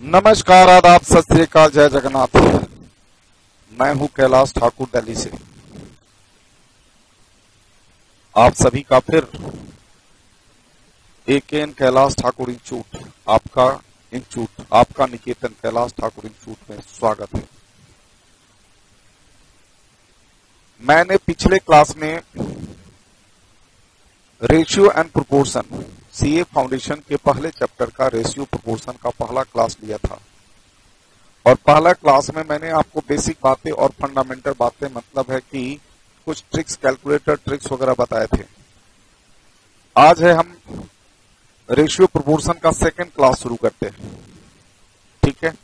नमस्कार, आदाब, सत श्री अकाल, जय जगन्नाथ। मैं हूं कैलाश ठाकुर, दिल्ली से। आप सभी का फिर एकेएन कैलाश ठाकुर इंस्टीट्यूट, आपका निकेतन कैलाश ठाकुर इंस्टीट्यूट में स्वागत है। मैंने पिछले क्लास में ratio and proportion, CA foundation के पहले चैप्टर का रेशियो प्रोपोर्शन का पहला क्लास लिया था और पहला क्लास में मैंने आपको बेसिक बातें और फंडामेंटल बातें, मतलब है कि कुछ ट्रिक्स, कैलकुलेटर ट्रिक्स वगैरह बताए थे। आज है हम रेशियो प्रोपोर्शन का सेकंड क्लास शुरू करते हैं। ठीक है,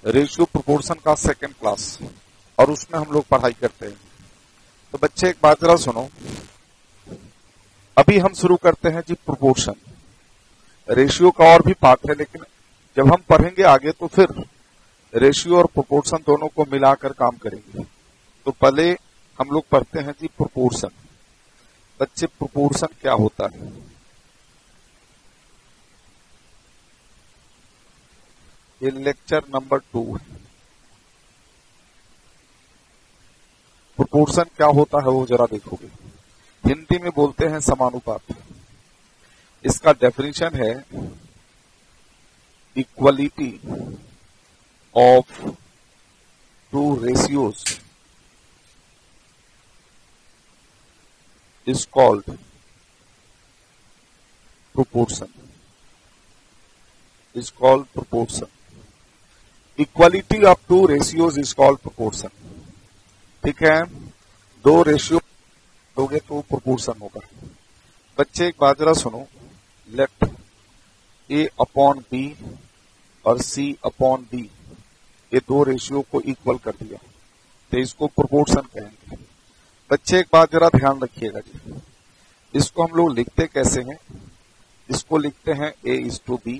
रेशियो प्रोपोर्शन का सेकंड क्लास, और उसमें हम लोग पढ़ाई करते हैं। तो बच्चे एक बात जरा सुनो, अभी हम शुरू करते हैं जी प्रोपोर्शन। रेशियो का और भी पार्ट है, लेकिन जब हम पढ़ेंगे आगे तो फिर रेशियो और प्रोपोर्शन दोनों को मिलाकर काम करेंगे। तो पहले हम लोग पढ़ते हैं जी प्रोपोर्शन। बच्चे, प्रोपोर्शन क्या होता है? ये लेक्चर नंबर 2 है। प्रोपोर्शन क्या होता है वो जरा देखोगे। हिंदी में बोलते हैं समानुपात। इसका डेफिनेशन है equality of two ratios is called proportion. Is called proportion. Equality of two ratios is called proportion. ठीक है, दो रेशियो लोगे तो प्रोपोर्शन होगा। बच्चे एक बात जरा सुनो, लेट ए अपॉन बी और सी अपॉन डी, ये दो रेशियो को इक्वल कर दिया तो इसको प्रोपोर्शन कहेंगे। बच्चे एक बात जरा ध्यान रखिएगा जी, इसको हम लोग लिखते कैसे हैं? इसको लिखते हैं A:B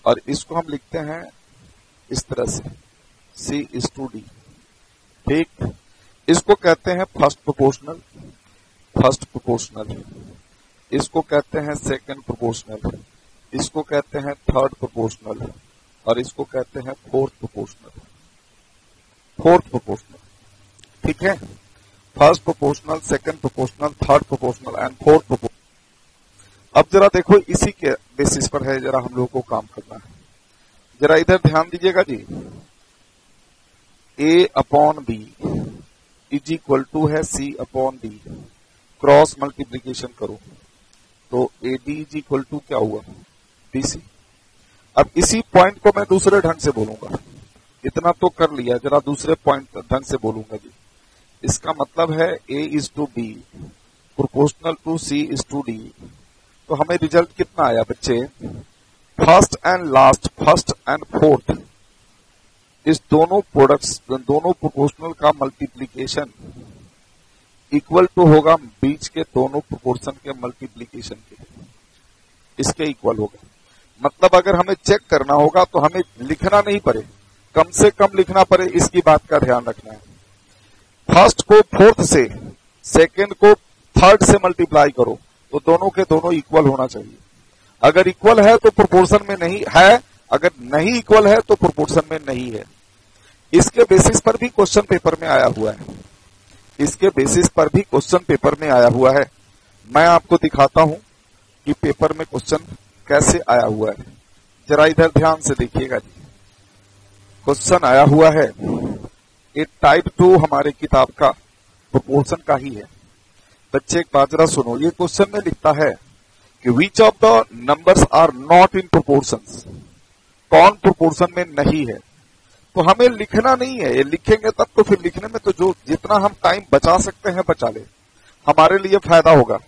और इसको हम लिखते हैं इस तरह से C:D। ठीक, इसको कहते हैं फर्स्ट प्रोपोर्शनल, इसको कहते हैं सेकंड प्रोपोर्शनल, इसको कहते हैं थर्ड प्रोपोर्शनल और इसको कहते हैं फोर्थ प्रोपोर्शनल। ठीक है, first proportional, second proportional, third proportional and fourth proportional. अब जरा देखो, इसी के बेसिस पर है जरा हम लोग को काम करना है। जरा इधर ध्यान दीजिएगा जी। A/B इज इक्वल टू है C/D, क्रॉस मल्टीप्लीकेशन करो तो AD इज इक्वल टू क्या हुआ? BC। अब इसी पॉइंट को मैं दूसरे ढंग से बोलूंगा, इतना तो कर लिया, जरा दूसरे पॉइंट ढंग से बोलूंगा जी। इसका मतलब है A:B प्रोपोर्शनल टू C:D। तो हमें रिजल्ट कितना आया बच्चे? First and last, first and fourth, इस दोनों प्रोडक्ट्स, दोनों प्रोपोर्शनल का मल्टीप्लीकेशन इक्वल टू होगा बीच के दोनों प्रोपोर्शन के मल्टीप्लीकेशन के, इसके इक्वल होगा। मतलब अगर हमें चेक करना होगा तो हमें लिखना नहीं पड़े, कम से कम लिखना पड़े, इसकी बात का ध्यान रखना है। फर्स्ट को फोर्थ से, सेकंड को थर्ड से मल्टीप्लाई करो तो दोनों के दोनों इक्वल होना चाहिए। अगर इक्वल है तो प्रोपोर्शन में नहीं है, अगर नहीं इक्वल है तो प्रोपोर्शन में नहीं है। इसके बेसिस पर भी क्वेश्चन पेपर में आया हुआ है, इसके बेसिस पर भी क्वेश्चन पेपर में आया हुआ है। मैं आपको दिखाता हूं कि पेपर में क्वेश्चन कैसे आया हुआ है। जरा इधर ध्यान से देखिएगा जी। क्वेश्चन आया हुआ है, ये टाइप 2 हमारे किताब का प्रोपोर्शन का ही है। बच्चे एक बात जरा सुनो, ये क्वेश्चन में लिखता है कि which of the numbers are not in proportions, कौन प्रोपोर्शन में नहीं है। तो हमें लिखना नहीं है, ये लिखेंगे तब तो फिर लिखने में तो जो जितना हम टाइम बचा सकते हैं बचा ले, हमारे लिए फायदा होगा।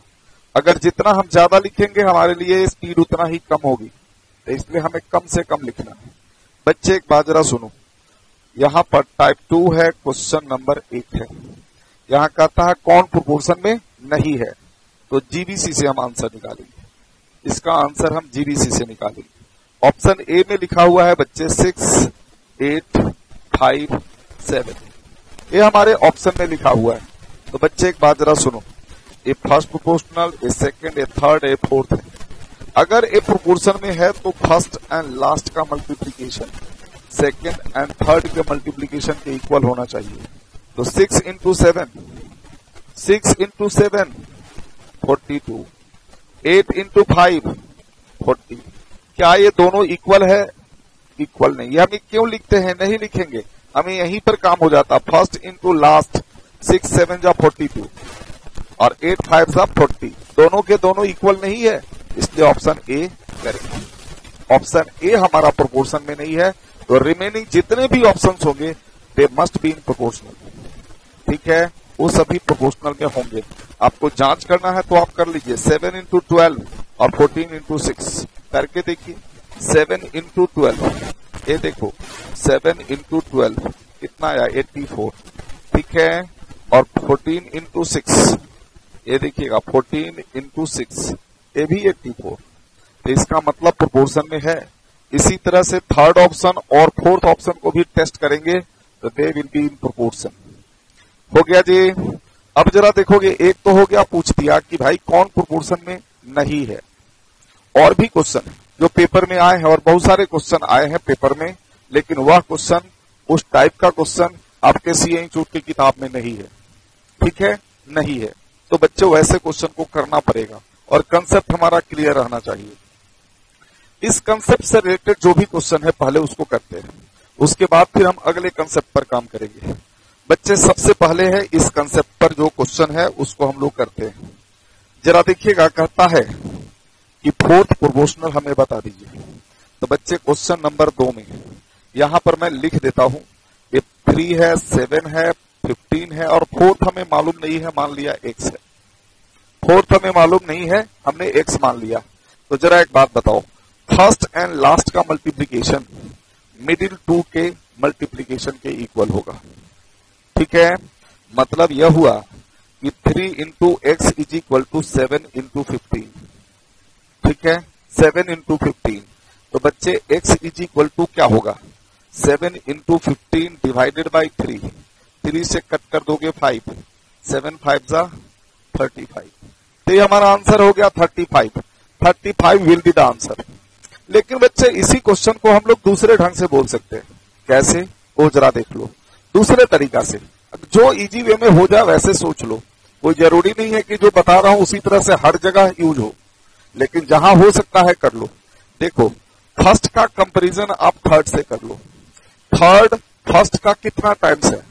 अगर जितना हम ज्यादा लिखेंगे हमारे लिए स्पीड उतना ही कम होगी, तो इसलिए हमें कम से कम लिखना है। बच्चे एक बात जरा सुनो, यहाँ पर टाइप 2 है, क्वेश्चन नंबर 1 है। यहाँ कहता है कौन प्रोपोर्शन में नहीं है, तो जीबीसी से हम आंसर निकालेंगे। इसका आंसर हम जीबीसी से निकालेंगे। ऑप्शन ए में लिखा हुआ है बच्चे 6, 8, 5, 7, ये हमारे ऑप्शन में लिखा हुआ है। तो बच्चे एक बात जरा सुनो, ये फर्स्ट प्रोपोर्शनल, ये सेकंड, ये थर्ड, ये फोर्थ है। अगर ए प्रोपोर्शन में है तो फर्स्ट एंड लास्ट का मल्टीप्लीकेशन सेकेंड एंड थर्ड के मल्टीप्लीकेशन के इक्वल होना चाहिए। तो 6 इंटू 7 42, 8 इंटू 5 40। क्या ये दोनों इक्वल है? इक्वल नहीं। ये हम क्यों लिखते हैं? नहीं लिखेंगे, हमें यहीं पर काम हो जाता। फर्स्ट इंटू लास्ट 6 7 जा 42 और 8 5 जा 40, दोनों के दोनों इक्वल नहीं है, इसलिए ऑप्शन ए करेंगे। ऑप्शन ए हमारा प्रोपोर्शन में नहीं है, तो रिमेनिंग जितने भी ऑप्शंस होंगे they must be in proportional. ठीक है, वो सभी प्रोपोर्शनल में होंगे। आपको जांच करना है तो आप कर लीजिए। 7 इंटू 12 और 14 इंटू 6 करके देखिए। 7 इंटू 12, ये देखो 7 इंटू 12 कितना आया? 84। ठीक है, और 14 इंटू 6 ये देखिएगा 14 इंटू 6 ये भी 84। तो इसका मतलब प्रोपोर्शन में है। इसी तरह से थर्ड ऑप्शन और फोर्थ ऑप्शन को भी टेस्ट करेंगे तो they will be in proportion. हो गया जी। अब जरा देखोगे, एक तो हो गया, पूछ दिया कि भाई कौन प्रोपोर्शन में नहीं है। और भी क्वेश्चन जो पेपर में आए हैं, और बहुत सारे क्वेश्चन आए हैं पेपर में, लेकिन वह क्वेश्चन उस टाइप का क्वेश्चन आपके सीए इंस्टीट्यूट की किताब में नहीं है। ठीक है, नहीं है, तो बच्चों वैसे क्वेश्चन को करना पड़ेगा और कंसेप्ट हमारा क्लियर रहना चाहिए। इस कंसेप्ट से रिलेटेड जो भी क्वेश्चन है पहले उसको करते हैं, उसके बाद फिर हम अगले कंसेप्ट पर काम करेंगे। बच्चे सबसे पहले है इस कंसेप्ट पर जो क्वेश्चन है उसको हम लोग करते हैं। जरा देखिएगा, कहता है कि फोर्थ प्रोपोर्शनल हमें बता दीजिए। तो बच्चे क्वेश्चन नंबर 2 में यहां पर मैं लिख देता हूं, ये 3 है, 7 है, 15 है, और फोर्थ हमें मालूम नहीं है, मान लिया x है। फोर्थ हमें मालूम नहीं है, हमने x मान लिया। तो जरा एक बात बताओ, फर्स्ट एंड लास्ट का मल्टीप्लीकेशन मिडिल 2 के मल्टीप्लीकेशन के इक्वल होगा। ठीक है, मतलब यह हुआ कि 3 into X is equal to 7 into 15। ठीक है, 7 इंटू 15। तो बच्चे x इज इक्वल टू क्या होगा? 7 इंटू 15 डिवाइडेड बाई 3। 3 से कट कर दोगे 5, 7 5 जा 35। तो ये हमारा आंसर हो गया 35। 35 विल बी द आंसर। लेकिन बच्चे इसी क्वेश्चन को हम लोग दूसरे ढंग से बोल सकते हैं। कैसे? वो जरा देख लो, दूसरे तरीका से। जो इजी वे में हो जाए वैसे सोच लो। कोई जरूरी नहीं है कि जो बता रहा हूं उसी तरह से हर जगह यूज हो, लेकिन जहां हो सकता है कर लो। देखो, फर्स्ट का कंपैरिजन आप थर्ड से कर लो। थर्ड फर्स्ट का कितना टाइम्स है?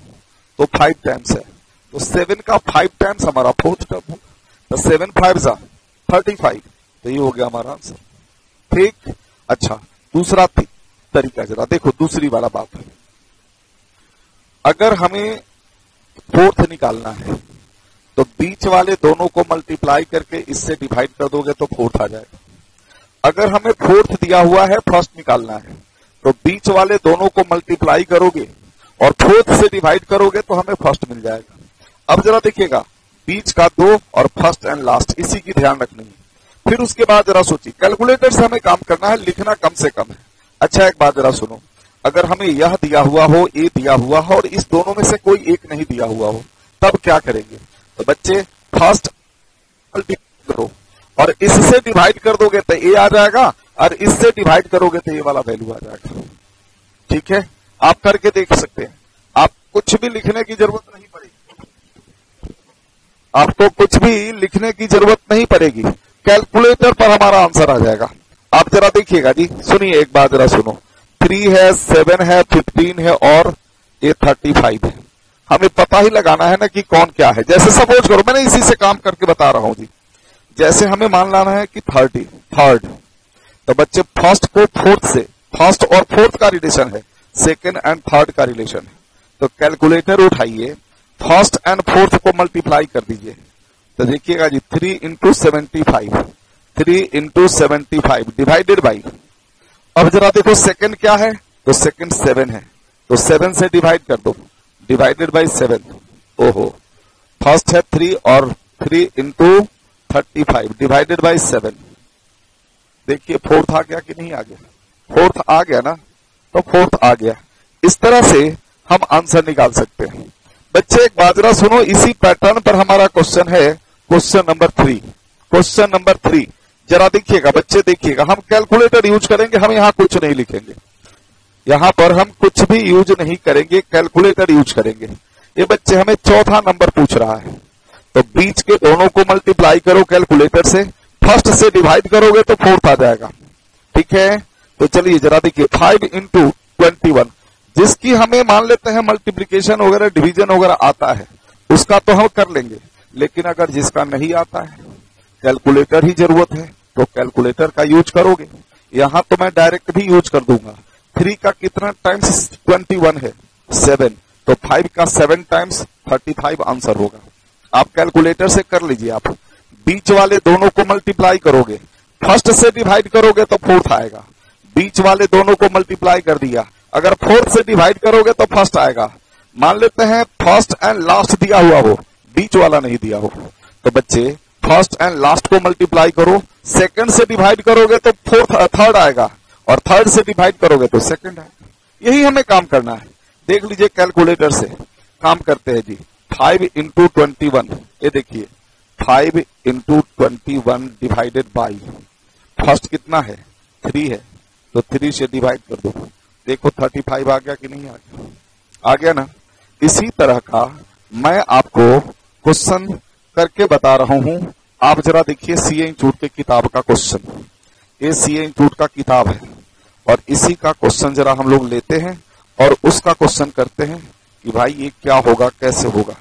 तो 5 टाइम्स है। तो 7 का 5 टाइम्स हमारा फोर्थ टर्म होगा। तो 7 5 जा 35। तो ये हो गया हमारा आंसर। ठीक, अच्छा दूसरा तरीका जरा देखो, दूसरी वाला बात है। अगर हमें फोर्थ निकालना है तो बीच वाले दोनों को मल्टीप्लाई करके इससे डिवाइड कर दोगे तो फोर्थ आ जाएगा। अगर हमें फोर्थ दिया हुआ है, फर्स्ट निकालना है, तो बीच वाले दोनों को मल्टीप्लाई करोगे और फोर्थ से डिवाइड करोगे तो हमें फर्स्ट मिल जाएगा। अब जरा देखिएगा, बीच का 2 और फर्स्ट एंड लास्ट, इसी की ध्यान रखनी है। फिर उसके बाद जरा सोचिए, कैलकुलेटर से हमें काम करना है, लिखना कम से कम है। अच्छा एक बात जरा सुनो, अगर हमें यह दिया हुआ हो, ए दिया हुआ हो, और इस दोनों में से कोई एक नहीं दिया हुआ हो, तब क्या करेंगे? तो बच्चे फर्स्ट मल्टीप्लाई करो और इससे डिवाइड कर दोगे तो ए आ जाएगा, और इससे डिवाइड करोगे तो ये वाला वैल्यू आ जाएगा। ठीक है, आप करके देख सकते हैं। आप कुछ भी लिखने की जरूरत नहीं पड़ेगी, आपको कुछ भी लिखने की जरूरत नहीं पड़ेगी, कैलकुलेटर पर हमारा आंसर आ जाएगा। आप जरा देखिएगा जी, सुनिए एक बात जरा सुनो। 3 है, 7 है, 15 है और ये 35 है। हमें पता ही लगाना है ना कि कौन क्या है। जैसे सपोज करो, मैंने इसी से काम करके बता रहा हूं जी। जैसे हमें मान लाना है कि 30 थर्ड, तो बच्चे फर्स्ट को फोर्थ से, फर्स्ट और फोर्थ का रिलेशन है, सेकेंड एंड थर्ड का रिलेशन है। तो कैलकुलेटर उठाइए, फर्स्ट एंड फोर्थ को मल्टीप्लाई कर दीजिए। तो देखिएगा जी, 3 इंटू 75, 3 इंटू 75 डिवाइडेड बाई, अब जरा देखो सेकंड क्या है? तो सेकंड 7 है, तो 7 से डिवाइड कर दो, डिवाइडेड बाई 7। ओहो, फर्स्ट है 3 और 3 इंटू 35 डिवाइडेड बाई 7। देखिए फोर्थ आ गया कि नहीं आ गया? फोर्थ आ गया ना, तो फोर्थ आ गया। इस तरह से हम आंसर निकाल सकते हैं। बच्चे एक बात जरा सुनो, इसी पैटर्न पर हमारा क्वेश्चन है, क्वेश्चन नंबर 3। क्वेश्चन नंबर 3 जरा देखिएगा बच्चे, देखिएगा, हम कैलकुलेटर यूज करेंगे, हम यहाँ कुछ नहीं लिखेंगे, यहाँ पर हम कुछ भी यूज नहीं करेंगे, कैलकुलेटर यूज करेंगे। ये बच्चे हमें चौथा नंबर पूछ रहा है, तो बीच के दोनों को मल्टीप्लाई करो कैलकुलेटर से, फर्स्ट से डिवाइड करोगे तो फोर्थ आ जाएगा। ठीक है, तो चलिए जरा देखिए 5 इंटू 21, जिसकी हमें मान लेते हैं मल्टीप्लीकेशन वगैरह डिवीजन वगैरह आता है उसका तो हम कर लेंगे, लेकिन अगर जिसका नहीं आता है, कैलकुलेटर ही जरूरत है, तो कैलकुलेटर का यूज करोगे। यहां तो मैं डायरेक्ट भी यूज कर दूंगा। 3 का कितना टाइम्स 21 है? 7, तो 5 का 7 टाइम्स 35 आंसर होगा। आप कैलकुलेटर से कर लीजिए। आप बीच वाले दोनों को मल्टीप्लाई करोगे, फर्स्ट से डिवाइड करोगे तो फोर्थ आएगा। बीच वाले दोनों को मल्टीप्लाई कर दिया, अगर फोर्थ से डिवाइड करोगे तो फर्स्ट आएगा। मान लेते हैं फर्स्ट एंड लास्ट दिया हुआ हो, बीच वाला नहीं दिया हो, तो बच्चे फर्स्ट एंड लास्ट को मल्टीप्लाई करो, सेकंड से डिवाइड करोगे तो थर्ड आएगा, और थर्ड से डिवाइड करोगे तो सेकंड आएगा। यही हमें काम करना है। देख लीजिए कैलकुलेटर से काम करते हैं जी। 5 इंटू 21, ये देखिए 5 इंटू 21 डिवाइडेड बाई फर्स्ट कितना है? 3 है, तो 3 से डिवाइड कर दो, देखो 35 आ गया कि नहीं आ गया? आ गया ना। इसी तरह का मैं आपको क्वेश्चन करके बता रहा हूं। आप जरा देखिए सीए इंस्टीट्यूट के किताब का क्वेश्चन, ये सीए इंस्टीट्यूट का किताब है, और इसी का क्वेश्चन जरा हम लोग लेते हैं और उसका क्वेश्चन करते हैं कि भाई ये क्या होगा, कैसे होगा।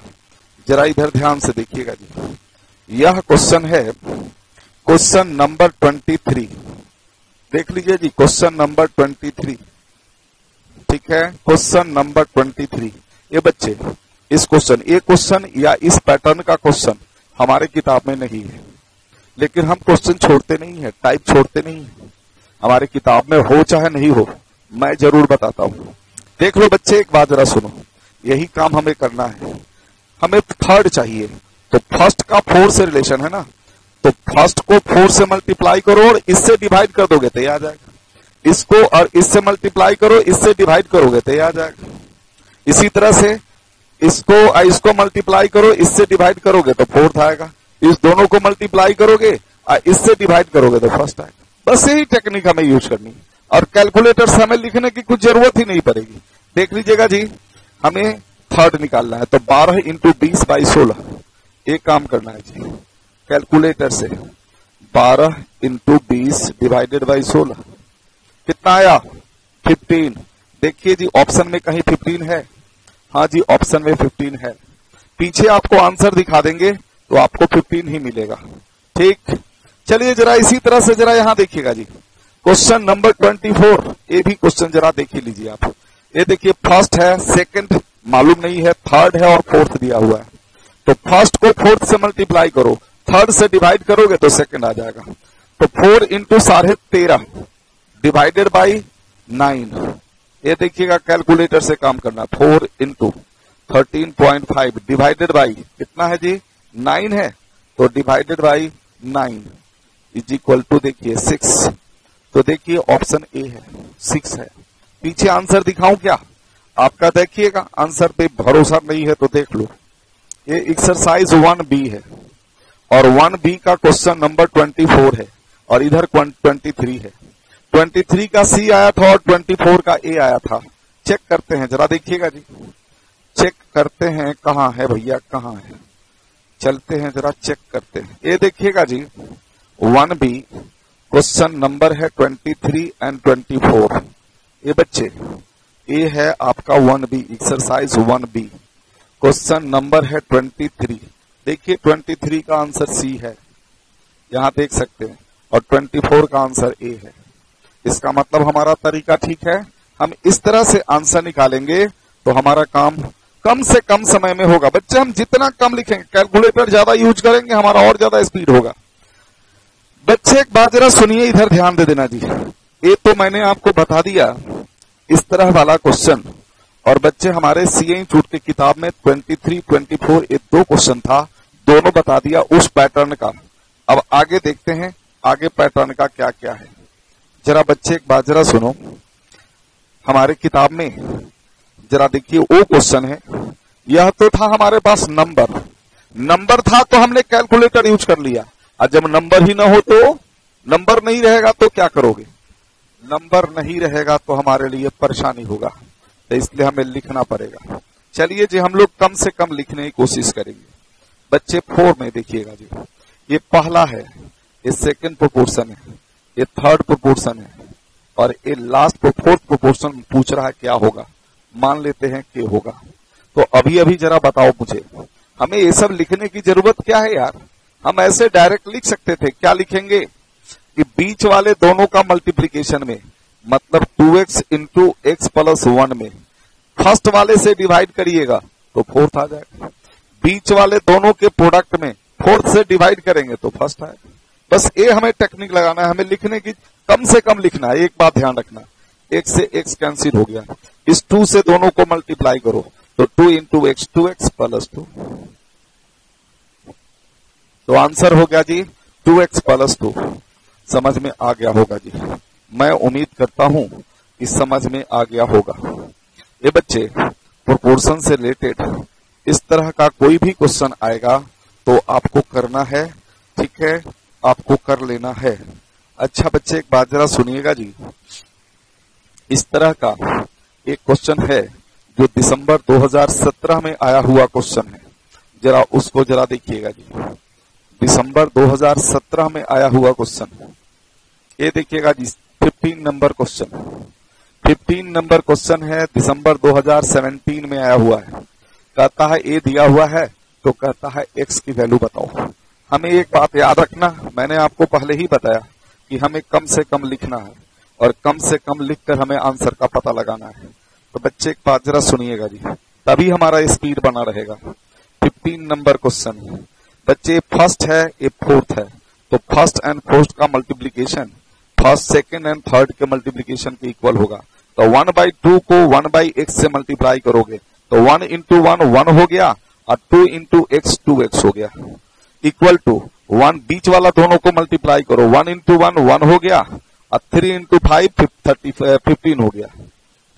जरा इधर ध्यान से देखिएगा जी। यह क्वेश्चन है क्वेश्चन नंबर 23। देख लीजिए जी, क्वेश्चन नंबर 23। ठीक है, क्वेश्चन नंबर 23। ये बच्चे इस क्वेश्चन, ये क्वेश्चन या इस पैटर्न का क्वेश्चन हमारे किताब में नहीं है, लेकिन हम क्वेश्चन छोड़ते नहीं है, टाइप छोड़ते नहीं है। हमारे किताब में हो चाहे नहीं हो, मैं जरूर बताता हूं। देख लो बच्चे, एक बात जरा सुनो, यही काम हमें करना है। हमें थर्ड चाहिए, तो फर्स्ट का 4 से रिलेशन है ना, तो फर्स्ट को 4 से मल्टीप्लाई करो और इससे डिवाइड कर दोगे तो ये आ जाएगा। इसको और इससे मल्टीप्लाई करो, इससे डिवाइड करोगे तो ये आ जाएगा। इसी तरह से इसको मल्टीप्लाई करो, इससे डिवाइड करोगे तो फोर्थ आएगा। इस दोनों को मल्टीप्लाई करोगे और इससे डिवाइड करोगे तो फर्स्ट आएगा। बस यही टेक्निक हमें यूज करनी है, और कैलकुलेटर से हमें लिखने की कुछ जरूरत ही नहीं पड़ेगी। देख लीजिएगा जी, हमें थर्ड निकालना है, तो 12 इंटू 20 बाई 16, एक काम करना है जी कैलकुलेटर से। 12 इंटू 20 डिवाइडेड बाई 16 कितना आया? 15। देखिए जी, ऑप्शन में कहीं 15 है? हाँ जी, ऑप्शन में 15 है। पीछे आपको आंसर दिखा देंगे तो आपको 15 ही मिलेगा। ठीक, चलिए जरा इसी तरह से जरा यहां देखिएगा जी, क्वेश्चन नंबर 24। ये भी क्वेश्चन जरा देख ही लीजिए आप। ये देखिए, फर्स्ट है, सेकंड मालूम नहीं है, थर्ड है और फोर्थ दिया हुआ है। तो फर्स्ट को फोर्थ से मल्टीप्लाई करो, थर्ड से डिवाइड करोगे तो सेकंड आ जाएगा। तो 4 इंटू 13.5 डिवाइडेड बाई 9। ये देखिएगा कैलकुलेटर से काम करना। 4 इंटू 13.5 डिवाइडेड बाई कितना है जी? 9 है, तो divided by 9 is equal to देखिए 6। तो देखिए ऑप्शन ए है, 6 है। पीछे आंसर दिखाऊं क्या? आपका देखिएगा, आंसर पे भरोसा नहीं है तो देख लो। ये एक्सरसाइज 1B है, और 1B का क्वेश्चन नंबर 24 है, और इधर 23 है। 23 का सी आया था और 24 का ए आया था। चेक करते हैं, जरा देखिएगा जी, चेक करते हैं कहाँ है भैया, कहाँ है, चलते हैं जरा चेक करते हैं। ये देखिएगा जी, 1B क्वेश्चन नंबर है 23 एंड 24। ये बच्चे, ये है आपका 1B, exercise 1B, question number है 23। देखिए 23 का आंसर सी है, यहां देख सकते हैं, और 24 का आंसर ए है। इसका मतलब हमारा तरीका ठीक है। हम इस तरह से आंसर निकालेंगे तो हमारा काम कम से कम समय में होगा। बच्चे, हम जितना कम लिखेंगे, कैलकुलेटर ज्यादा यूज करेंगे, हमारा और ज्यादा स्पीड होगा। बच्चे एक बात जरा सुनिए, इधर ध्यान दे देना जी। ये तो मैंने आपको बता दिया इस तरह वाला क्वेश्चन, और बच्चे हमारे सीए इंस्टीट्यूट की किताब में 23, 24 ये 2 क्वेश्चन था, दोनों बता दिया उस पैटर्न का। अब आगे देखते हैं आगे पैटर्न का क्या क्या है। जरा बच्चे एक बात जरा सुनो, हमारे किताब में जरा देखिए वो क्वेश्चन है। यह तो था हमारे पास नंबर था तो हमने कैलकुलेटर यूज कर लिया, और जब नंबर ही ना हो तो नंबर नहीं रहेगा तो क्या करोगे? नंबर नहीं रहेगा तो हमारे लिए परेशानी होगा, तो इसलिए हमें लिखना पड़ेगा। चलिए जी, हम लोग कम से कम लिखने की कोशिश करेंगे। बच्चे 4 में देखिएगा जी, ये पहला है, ये सेकंड प्रोपोर्शन है, ये थर्ड प्रोपोर्शन है, और ये लास्ट फोर्थ प्रोपोर्शन पूछ रहा है क्या होगा। मान लेते हैं के होगा। तो अभी अभी जरा बताओ मुझे, हमें ये सब लिखने की जरूरत क्या है यार? हम ऐसे डायरेक्ट लिख सकते थे। क्या लिखेंगे कि बीच वाले दोनों का मल्टीप्लीकेशन में, मतलब 2x इंटू एक्स प्लस 1 में फर्स्ट वाले से डिवाइड करिएगा तो फोर्थ आ जाएगा। बीच वाले दोनों के प्रोडक्ट में फोर्थ से डिवाइड करेंगे तो फर्स्ट आएगा। बस ये हमें टेक्निक लगाना है, हमें लिखने की कम से कम लिखना है। एक बात ध्यान रखना, x से x कैंसिल हो गया, इस 2 से दोनों को मल्टीप्लाई करो तो 2 इंटू एक्स 2x प्लस 2, तो आंसर हो गया जी 2x प्लस 2। समझ में आ गया होगा जी, मैं उम्मीद करता हूं कि समझ में आ गया होगा। ये बच्चे प्रोपोर्शन से रिलेटेड इस तरह का कोई भी क्वेश्चन आएगा तो आपको करना है, ठीक है, आपको कर लेना है। अच्छा बच्चे, एक बात जरा सुनिएगा जी, इस तरह का एक क्वेश्चन है जो दिसंबर 2017 में आया हुआ क्वेश्चन है, जरा उसको जरा देखिएगा जी। दिसंबर 2017 में आया हुआ क्वेश्चन, ये देखिएगा जी, 15 नंबर क्वेश्चन। 15 नंबर क्वेश्चन है, दिसंबर 2017 में आया हुआ है। कहता है ए दिया हुआ है तो कहता है एक्स की वैल्यू बताओ। हमें एक बात याद रखना, मैंने आपको पहले ही बताया कि हमें कम से कम लिखना है और कम से कम लिखकर हमें आंसर का पता लगाना है। तो बच्चे एक बात जरा सुनिएगा जी, तभी हमारा स्पीड बना रहेगा। 15 नंबर क्वेश्चन बच्चे, फर्स्ट है ये फोर्थ है, तो फर्स्ट एंड फोर्थ का multiplication first second and third के मल्टीप्लीकेशन के इक्वल होगा। तो 1/2 को 1/x से मल्टीप्लाई करोगे तो 1 इंटू 1 1 हो गया और 2 इंटू एक्स 2x हो गया, इक्वल टू 1 बीच वाला दोनों को मल्टीप्लाई करो, 1 इंटू 1 1 हो गया और 3 इंटू 5 15 हो गया,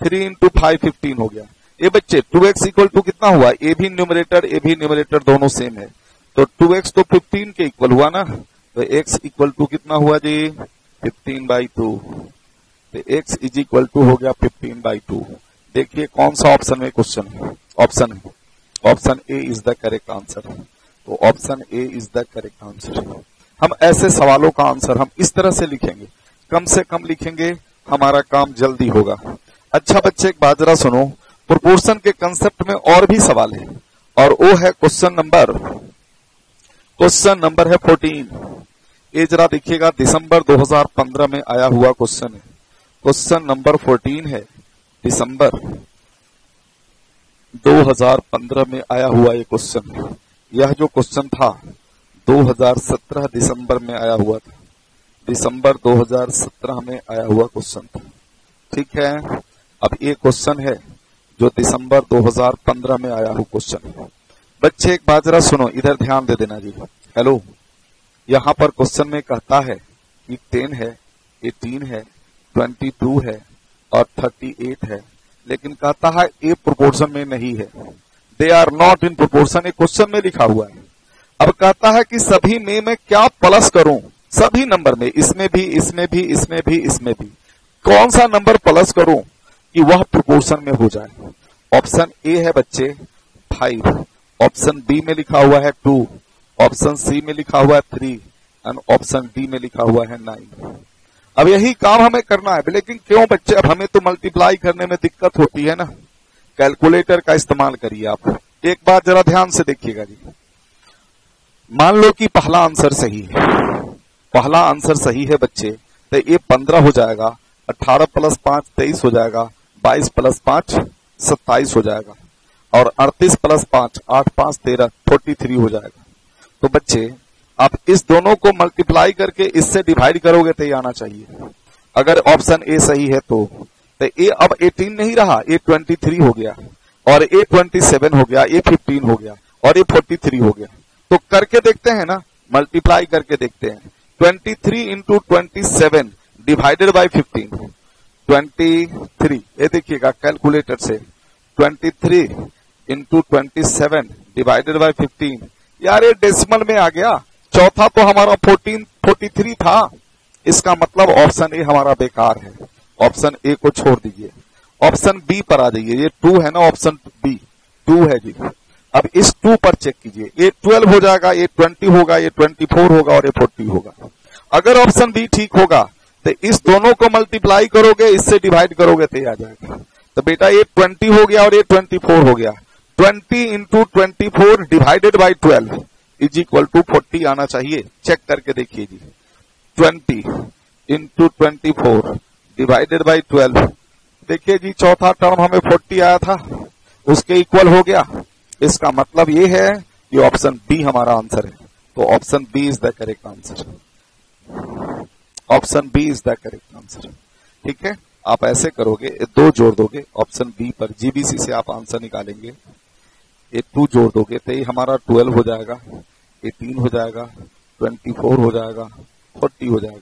3 इंटू 5 15 हो गया। ये बच्चे 2x इक्वल टू कितना हुआ? ए भी न्यूमरेटर दोनों सेम है, तो 2x तो 15 के इक्वल हुआ ना, तो x इक्वल टू कितना हुआ जी? 15/2। तो x इज इक्वल टू हो गया 15/2। देखिए कौन सा ऑप्शन में क्वेश्चन है? ऑप्शन है, option A is the correct answer. तो option A is the correct answer. हम ऐसे सवालों का आंसर हम इस तरह से लिखेंगे, कम से कम लिखेंगे, हमारा काम जल्दी होगा। अच्छा बच्चे, एक बात जरा सुनो, प्रोपोर्शन के कंसेप्ट में और भी सवाल है, और वो है क्वेश्चन नंबर है 14। ये जरा देखिएगा, दिसंबर 2015 में आया हुआ क्वेश्चन है। क्वेश्चन नंबर 14 है, दिसंबर 2015 में आया हुआ ये क्वेश्चन। यह जो क्वेश्चन था 2017 दिसंबर में आया हुआ था, दिसंबर 2017 में आया हुआ क्वेश्चन था, ठीक है। अब ये क्वेश्चन है जो दिसंबर 2015 में आया हुआ क्वेश्चन। बच्चे एक बात जरा सुनो, इधर ध्यान दे देना जी। हेलो, यहाँ पर क्वेश्चन में कहता है कि 10 है, 18 है, 22 है और 38 है, लेकिन कहता है ए प्रोपोर्शन में नहीं है, they are not in proportion, एक क्वेश्चन में लिखा हुआ है। अब कहता है कि सभी में मैं क्या प्लस करूं, सभी नंबर में, इसमें भी, इसमें भी, इसमें भी, इसमें भी, कौन सा नंबर प्लस करूं कि वह प्रोपोर्शन में हो जाए। ऑप्शन ए है बच्चे 5, ऑप्शन बी में लिखा हुआ है 2, ऑप्शन सी में लिखा हुआ है 3 एंड ऑप्शन डी में लिखा हुआ है 9। अब यही काम हमें करना है, लेकिन क्यों बच्चे? अब हमें तो मल्टीप्लाई करने में दिक्कत होती है ना, कैलकुलेटर का इस्तेमाल करिए आप। एक बात जरा ध्यान से देखिएगा जी, मान लो कि पहला आंसर सही है, पहला आंसर सही है बच्चे, तो ये 15 हो जाएगा, 18 प्लस 5 23 हो जाएगा, 22 प्लस 5 27 हो जाएगा, और 38 प्लस 5 8 5 13 43 हो जाएगा। तो बच्चे आप इस दोनों को मल्टीप्लाई करके इससे डिवाइड करोगे तो ये आना चाहिए। अगर ऑप्शन ए सही है तो ए अब 18 नहीं रहा, ए 23 हो गया, और ए 27 हो गया, ए 15 हो गया, और ए 43 हो गया। तो करके देखते हैं ना, मल्टीप्लाई करके देखते हैं। 23 इंटू 27 डिवाइडेड बाई 15, 23, ये देखिएगा कैलकुलेटर से, 23 इंटू 27 डिवाइडेड बाई 15, यार ये डेसिमल में आ गया। चौथा तो हमारा 43 था, इसका मतलब ऑप्शन ए हमारा बेकार है, ऑप्शन ए को छोड़ दीजिए, ऑप्शन बी पर आ जाइए। ये 2 है ना, ऑप्शन बी 2 है जी। अब इस 2 पर चेक कीजिए, ये 12 हो जाएगा, ये 20 होगा, ये 24 होगा और ये 40 होगा। अगर ऑप्शन बी ठीक होगा तो इस दोनों को मल्टीप्लाई करोगे, इससे डिवाइड करोगे तो ये आ जाएगा। तो बेटा ये 20 हो गया और ये 24 हो गया। 20 into 24 divided by 12 is equal to 40 आना चाहिए। चेक करके देखिए जी, 20 इंटू 24 डिवाइडेड बाई 12, देखिए जी चौथा टर्म हमें 40 आया था, उसके इक्वल हो गया। इसका मतलब ये है कि ऑप्शन बी हमारा आंसर है। तो option B is the correct answer, option B is the correct answer. ठीक है, आप ऐसे करोगे, 2 जोड़ दोगे ऑप्शन बी पर, जीबीसी से आप आंसर निकालेंगे। ये 2 जोड़ दोगे तो ये हमारा 12 हो जाएगा, 18 हो जाएगा, 24 हो जाएगा, 40 हो जाएगा।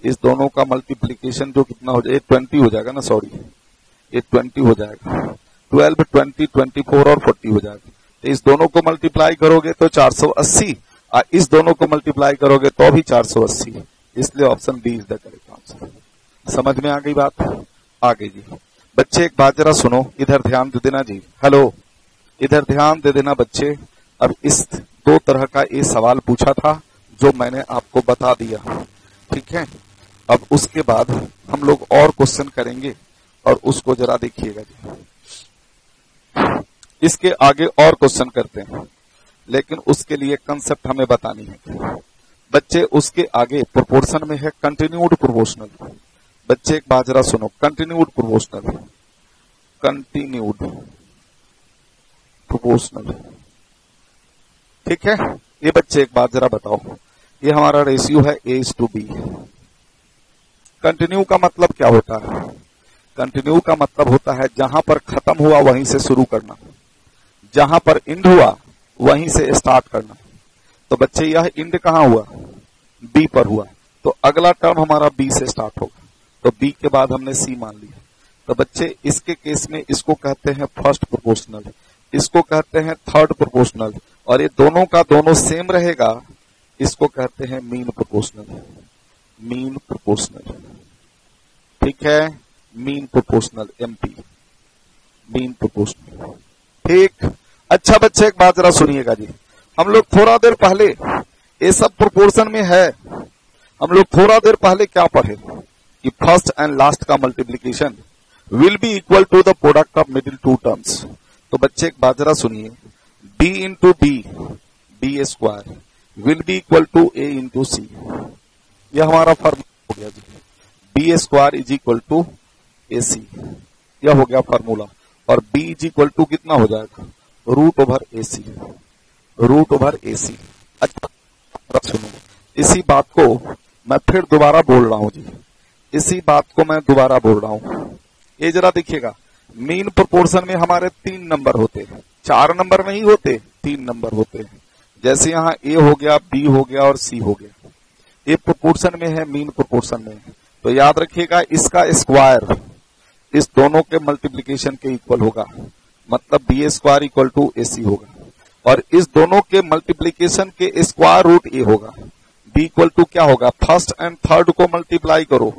इस दोनों का मल्टीप्लीकेशन जो कितना हो जाएगा, 20 हो जाएगा ना, सॉरी ये 20 हो जाएगा। 12, 20, 24 और 40 हो जाएगा। तो इस दोनों को मल्टीप्लाई करोगे तो 480, और इस दोनों को मल्टीप्लाई करोगे तो भी 480। इसलिए option B is the correct answer. समझ में आ गई बात? आगे जी बच्चे एक बात जरा सुनो, इधर ध्यान दे देना जी। हेलो, इधर ध्यान दे देना बच्चे। अब इस 2 तरह का ये सवाल पूछा था जो मैंने आपको बता दिया, ठीक है। अब उसके बाद हम लोग और क्वेश्चन करेंगे और उसको जरा देखिएगा जी। इसके आगे और क्वेश्चन करते हैं, लेकिन उसके लिए कंसेप्ट हमें बतानी है बच्चे। उसके आगे प्रोपोर्शन में है कंटिन्यूड प्रोपोर्शनल। बच्चे एक बात जरा सुनो, कंटिन्यूड प्रोपोर्शनल, कंटिन्यूड प्रोपोर्शनल, ठीक है। ये बच्चे एक बात जरा बताओ, ये हमारा रेशियो है A:B। कंटिन्यू का मतलब क्या होता है? कंटिन्यू का मतलब होता है जहां पर खत्म हुआ वहीं से शुरू करना, जहां पर इंड हुआ वहीं से स्टार्ट करना। तो बच्चे यह इंड कहां हुआ? बी पर हुआ, तो अगला टर्म हमारा बी से स्टार्ट होगा। तो बी के बाद हमने सी मान लिया। तो बच्चे इसके केस में इसको कहते हैं फर्स्ट प्रोपोर्शनल, इसको कहते हैं थर्ड प्रोपोर्शनल, और ये दोनों का दोनों सेम रहेगा, इसको कहते हैं मीन प्रोपोर्शनल। मीन प्रोपोर्शनल, ठीक है, mean proportional, MP, mean proportional, ठीक। अच्छा बच्चे एक बात जरा सुनिएगा जी, हम लोग थोड़ा देर पहले ये सब प्रोपोर्शन में है, हम लोग थोड़ा देर पहले क्या पढ़े कि फर्स्ट एंड लास्ट का multiplication will be equal to the product of middle 2 terms. तो बच्चे एक बात जरा सुनिए, B into B, B square will be equal to A into C। यह हमारा फॉर्मूला हो गया जी, B square is equal to AC, यह हो गया फॉर्मूला। और B इज इक्वल टू कितना हो जाएगा? Root over AC, root over AC। अच्छा सुनो, इसी बात को मैं फिर दोबारा बोल रहा हूं जी, इसी बात को मैं दोबारा बोल रहा हूं। ये जरा देखिएगा, मीन प्रोपोर्शन में हमारे 3 नंबर होते हैं, 4 नंबर नहीं होते, 3 नंबर होते हैं। जैसे यहाँ A हो गया, B हो गया और C हो गया, ये प्रोपोर्शन में है, मीन प्रोपोर्शन में है। तो याद रखिएगा इसका स्क्वायर इस दोनों के मल्टीप्लीकेशन के इक्वल होगा, मतलब B square equal to AC होगा, और इस दोनों के मल्टीप्लीकेशन के स्क्वायर रूट A होगा। B इक्वल टू क्या होगा? फर्स्ट एंड थर्ड को मल्टीप्लाई करो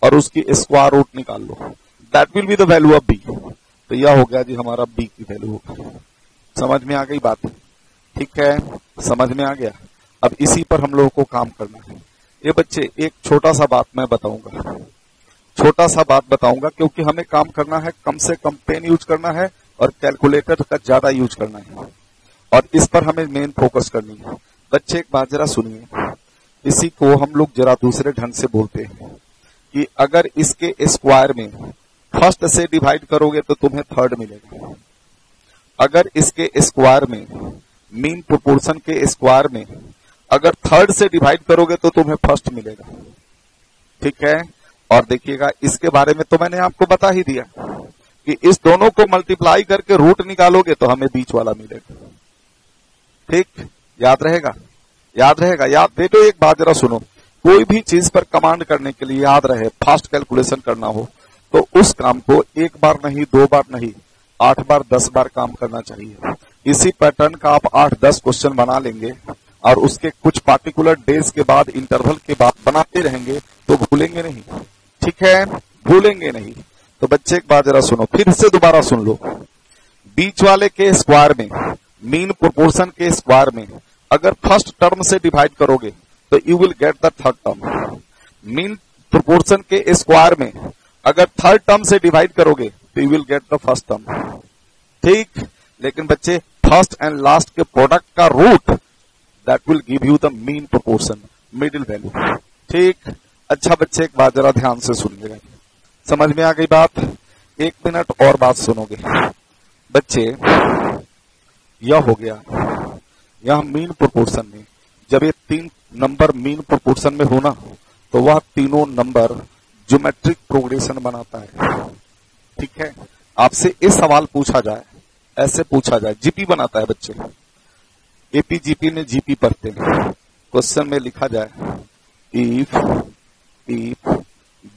और उसकी स्क्वायर रूट निकाल लो, that will be the value of B। तो यह हो गया जी हमारा B की वैल्यू होगा। समझ में आ गई बात? ठीक है, समझ में आ गया। अब इसी पर हम लोगों को काम करना है। ये बच्चे एक छोटा सा बात मैं बताऊंगा, छोटा सा बात बताऊंगा, क्योंकि हमें काम करना है, कम से कम पेन यूज करना है और कैलकुलेटर का ज्यादा यूज करना है, और इस पर हमें मेन फोकस करनी है। बच्चे एक बात जरा सुनिए, इसी को हम लोग जरा दूसरे ढंग से बोलते हैं कि अगर इसके स्क्वायर में फर्स्ट से डिवाइड करोगे तो तुम्हें थर्ड मिलेगा, अगर इसके स्क्वायर में मीन प्रोपोर्शन के स्क्वायर में अगर थर्ड से डिवाइड करोगे तो तुम्हें फर्स्ट मिलेगा, ठीक है। और देखिएगा इसके बारे में तो मैंने आपको बता ही दिया कि इस दोनों को मल्टीप्लाई करके रूट निकालोगे तो हमें बीच वाला मिलेगा, ठीक। याद रहेगा? याद रहेगा? याद बेटो एक बात जरा सुनो, कोई भी चीज पर कमांड करने के लिए याद रहे, फास्ट कैलकुलेशन करना हो तो उस काम को 1 बार नहीं, 2 बार नहीं, 8 बार 10 बार काम करना चाहिए। इसी पैटर्न का आप 8-10 क्वेश्चन बना लेंगे और उसके कुछ पार्टिकुलर डेज के बाद, इंटरवल के बाद बनाते रहेंगे तो भूलेंगे नहीं, ठीक है, भूलेंगे नहीं। तो बच्चे एक बार जरा सुनो, फिर से दोबारा सुन लो। बीच वाले के स्क्वायर में, मीन प्रोपोर्शन के स्क्वायर में अगर फर्स्ट टर्म से डिवाइड करोगे तो you will get the third term. Mean proportion के स्क्वायर में अगर थर्ड टर्म से डिवाइड करोगे तो you will get the first term, ठीक। लेकिन बच्चे फर्स्ट एंड लास्ट के प्रोडक्ट का root that will give you the mean proportion, middle value, ठीक। अच्छा बच्चे एक बात जरा ध्यान से सुनिएगा, समझ में आ गई बात? एक मिनट और बात सुनोगे बच्चे। यह हो गया, यह मीन प्रोपोर्शन में जब ये 3 नंबर मीन प्रोपोर्शन में हो ना, तो वह तीनों नंबर ज्योमेट्रिक प्रोग्रेशन बनाता है, ठीक है। आपसे इस सवाल पूछा जाए, ऐसे पूछा जाए, जीपी बनाता है बच्चे, एपी जीपी में जीपी पढ़ते हैं। क्वेश्चन में लिखा जाए if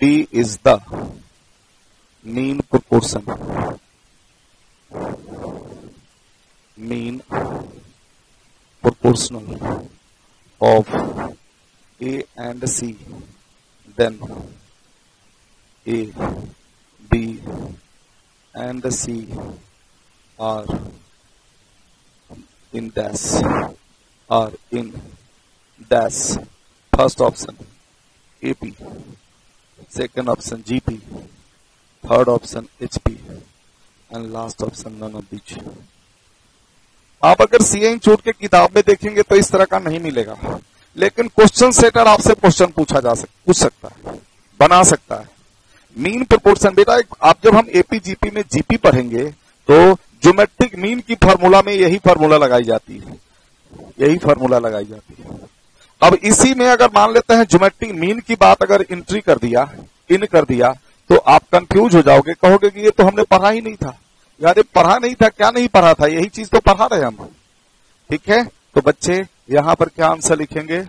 D is the mean proportion, mean proportional of A and C, then A, B and C are in dash, are in dash. First option AP, second option GP, third option HP, and last option none of these. आप अगर CA institute के किताब में देखेंगे तो इस तरह का नहीं मिलेगा, लेकिन क्वेश्चन सेटर आपसे क्वेश्चन पूछ सकता है, बना सकता है। मीन प्रोपोर्शन बेटा, आप जब हम एपी जीपी में जीपी पढ़ेंगे तो ज्योमेट्रिक मीन की फार्मूला में यही फार्मूला लगाई जाती है, यही फार्मूला लगाई जाती है। अब इसी में अगर मान लेते हैं ज्योमेट्रिक मीन की बात अगर एंट्री कर दिया, इन कर दिया, तो आप कंफ्यूज हो जाओगे, कहोगे कि ये तो हमने पढ़ा ही नहीं था। यार पढ़ा नहीं था, क्या नहीं पढ़ा था, यही चीज तो पढ़ा रहे हम, ठीक है। तो बच्चे यहां पर क्या आंसर लिखेंगे?